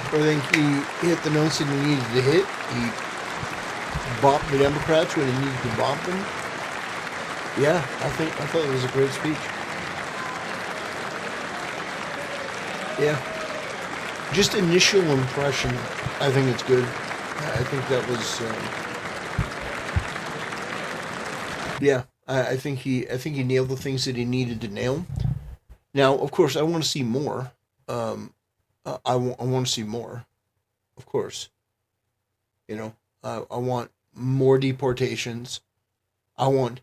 I think he hit the notes that he needed to hit. He bopped the Democrats when he needed to bop them. Yeah, I thought it was a great speech. Yeah, just initial impression. I think it's good. I think that was. Yeah, I think he nailed the things that he needed to nail. Now, of course, I want to see more. Um, I want to see more. Of course, you know, I want more deportations. I want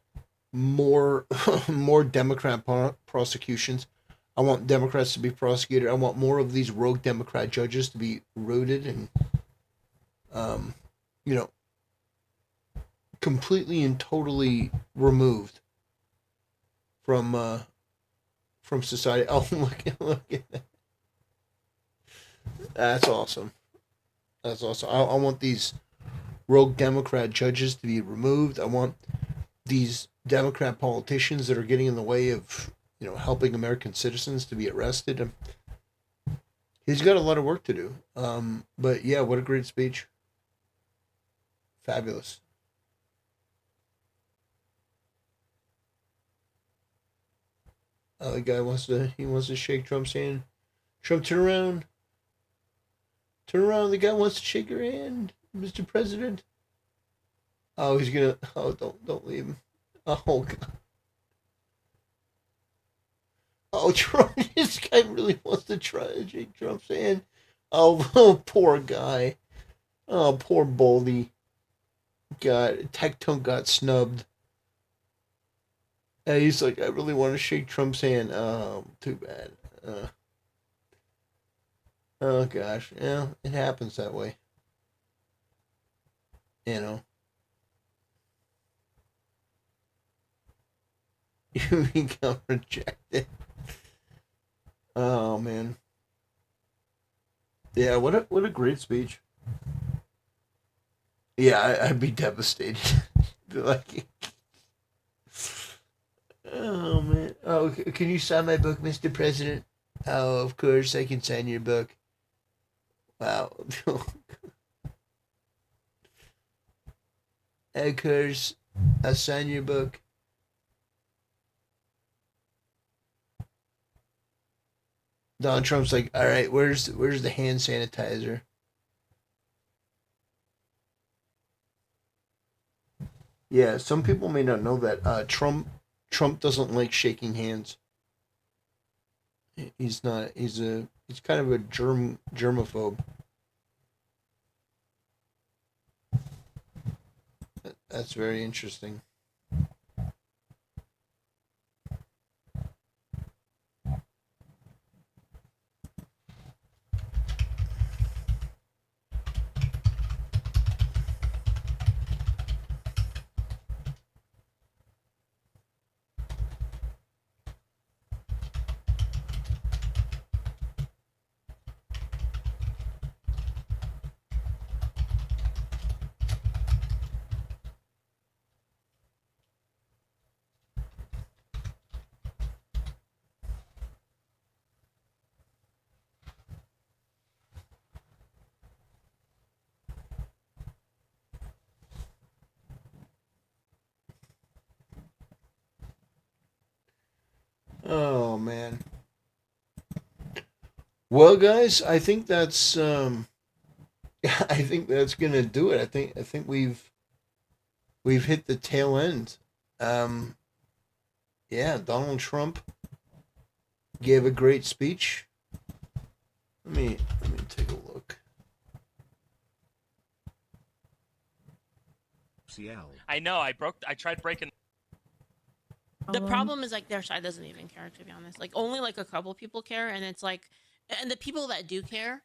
more more prosecutions. I want Democrats to be prosecuted. I want more of these rogue Democrat judges to be rooted and um, you know, completely and totally removed from society. Oh, look at that. That's awesome. That's awesome. I want these rogue Democrat judges to be removed. I want these Democrat politicians that are getting in the way of helping American citizens to be arrested. He's got a lot of work to do. But yeah, what a great speech. Fabulous. The guy wants to shake Trump's hand. Trump, turn around. Turn around. The guy wants to shake your hand, Mr. President. Oh, he's gonna. Oh, don't leave him. Oh God. Oh, Trump. This guy really wants to try to shake Trump's hand. Oh, oh, poor guy. Oh, poor Baldy. God, Tectone got snubbed. And he's like, I really want to shake Trump's hand. Oh, too bad. Oh gosh, yeah, it happens that way. You know, you become rejected. Oh man, yeah. What a great speech. Yeah, I'd be devastated. Like, oh man. Oh, can you sign my book, Mr. President? Oh, of course I can sign your book. Wow. Of course, I'll sign your book. Donald Trump's like, all right, where's the hand sanitizer? Yeah, some people may not know that Trump doesn't like shaking hands. He's not. He's kind of a germaphobe. That's very interesting. Oh man. Well, guys, I think that's I think that's gonna do it. I think we've hit the tail end. Um, yeah, Donald Trump gave a great speech. Let me take a look. I know. I tried breaking. The problem is like their side doesn't even care, to be honest. Like only like a couple people care, and it's like, and the people that do care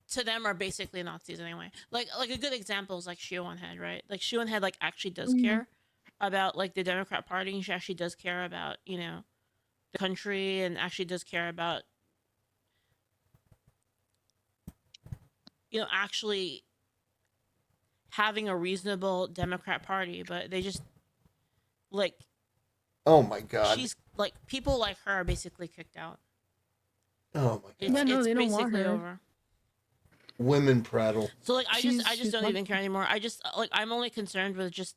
to them are basically Nazis anyway. Like a good example is like Shion Head, right? Like Shion Head like actually does care about like the Democrat Party, and she actually does care about the country, and actually does care about actually having a reasonable Democrat Party, but they just like Oh my God. she's like people like her are basically kicked out. Oh my It's God. Yeah, no, it's they don't want basically her. over. Women prattle. So like I just She's don't not- even care anymore. I just like I'm only concerned with just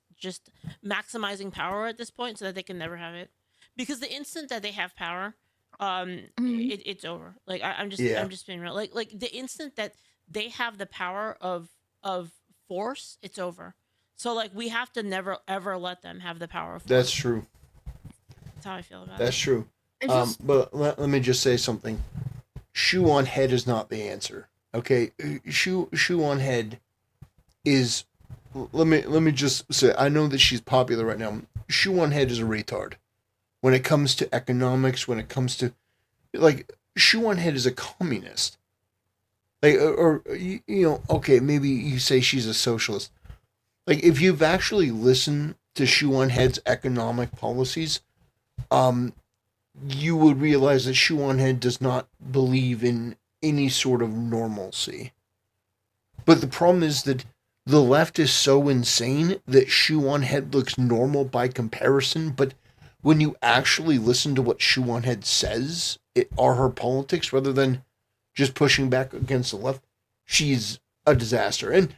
maximizing power at this point so that they can never have it. Because the instant that they have power, Mhm. it's over. Like I'm Yeah. I'm just being real. Like the instant that they have the power of force, it's over. So like we have to never ever let them have the power of force. That's true. That's how I feel about That's it. true. It's just But let me just say something. Shoe on head is not the answer. Okay, shoe on head is. Let me just say. I know that she's popular right now. Shoe on head is a retard. When it comes to economics, when it comes to like shoe on head is a communist. Like or you know, okay, maybe you say she's a socialist. Like if you've actually listened to Shoe on Head's economic policies, um, you would realize that Shoe on Head does not believe in any sort of normalcy. But the problem is that the left is so insane that Shoe on Head looks normal by comparison. But when you actually listen to what Shoe on Head says, it are her politics rather than just pushing back against the left, she's a disaster. And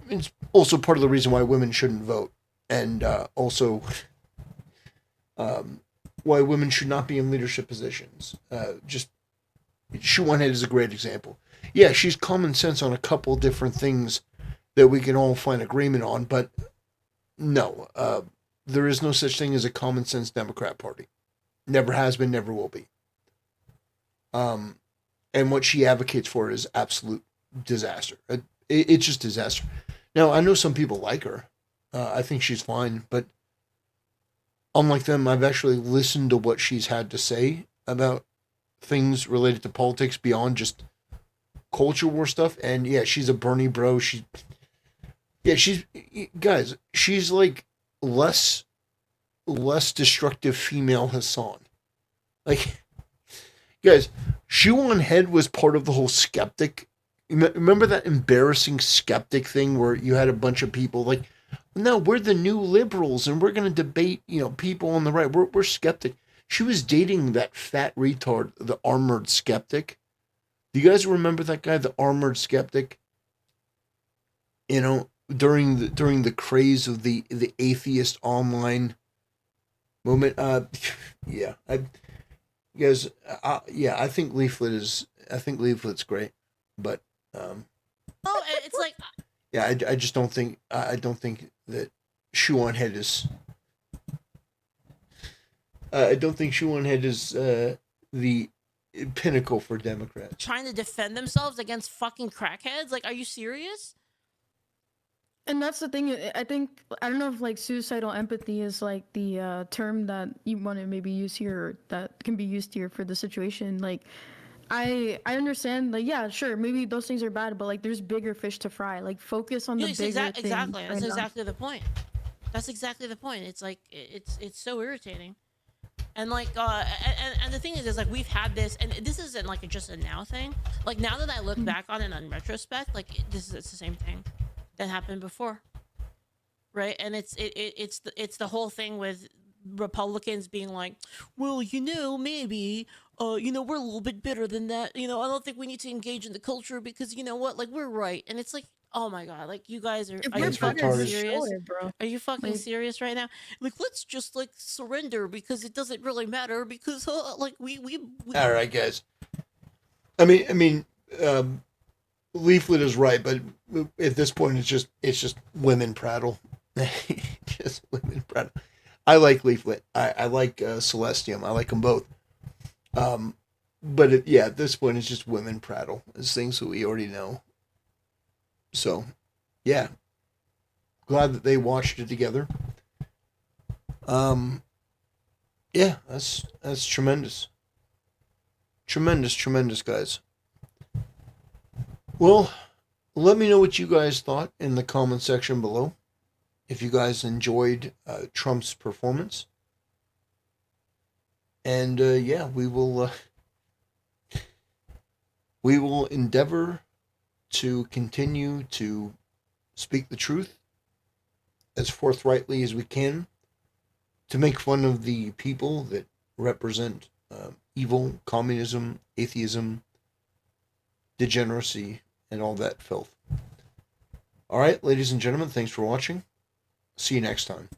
it's also part of the reason why women shouldn't vote. And also why women should not be in leadership positions. Just Shoe on Head is a great example. Yeah, she's common sense on a couple different things that we can all find agreement on, but no, there is no such thing as a common sense Democrat Party. Never has been, never will be. And what she advocates for is absolute disaster. It's just disaster. Now, I know some people like her. I think she's fine, but unlike them, I've actually listened to what she's had to say about things related to politics beyond just culture war stuff. And yeah, she's a Bernie bro. She's guys, she's like less destructive female Hassan. Like, guys, Shoe on Head was part of the whole skeptic. Remember that embarrassing skeptic thing where you had a bunch of people like, no, we're the new liberals and we're going to debate, people on the right. We're skeptic. She was dating that fat retard, the armored skeptic. Do you guys remember that guy, the armored skeptic? During the craze of the atheist online movement. Yeah, I think Leaflet's great, but Oh, it's like yeah, I just don't think that Shoe on Head is. I don't think Shoe on Head is the pinnacle for Democrats. trying to defend themselves against fucking crackheads. Like, are you serious? And that's the thing. I think I don't know if like suicidal empathy is like the term that you want to maybe use here, or that can be used here for the situation. Like, I understand. Like, yeah, sure, maybe those things are bad, but like, there's bigger fish to fry. Like, focus on the Yes, bigger thing. exactly. That's and, exactly the point. That's exactly the point. It's like it's so irritating. And like and the thing is like we've had this, and this isn't like just a now thing. Like now that I look back on it in retrospect, like it's the same thing that happened before, right? And it's the whole thing with Republicans being like, well, maybe we're a little bit better than that. I don't think we need to engage in the culture because you know what, like we're right. And it's like, oh my god, like you guys If are we're you fucking better, serious? show it, bro. Are you fucking Like- serious right now? Like, let's just like surrender because it doesn't really matter because like we All right, guys. I mean, Leaflet is right, but at this point, it's just women prattle. Just women prattle. I like Leaflet. I like Celestium. I like them both. But at this point, it's just women prattle. It's things that we already know. So, yeah. Glad that they watched it together. Yeah, that's tremendous. Tremendous, guys. Well, let me know what you guys thought in the comment section below. If you guys enjoyed Trump's performance. And yeah, we will endeavor to continue to speak the truth as forthrightly as we can, to make fun of the people that represent evil, communism, atheism, degeneracy, and all that filth. All right, ladies and gentlemen, thanks for watching. See you next time.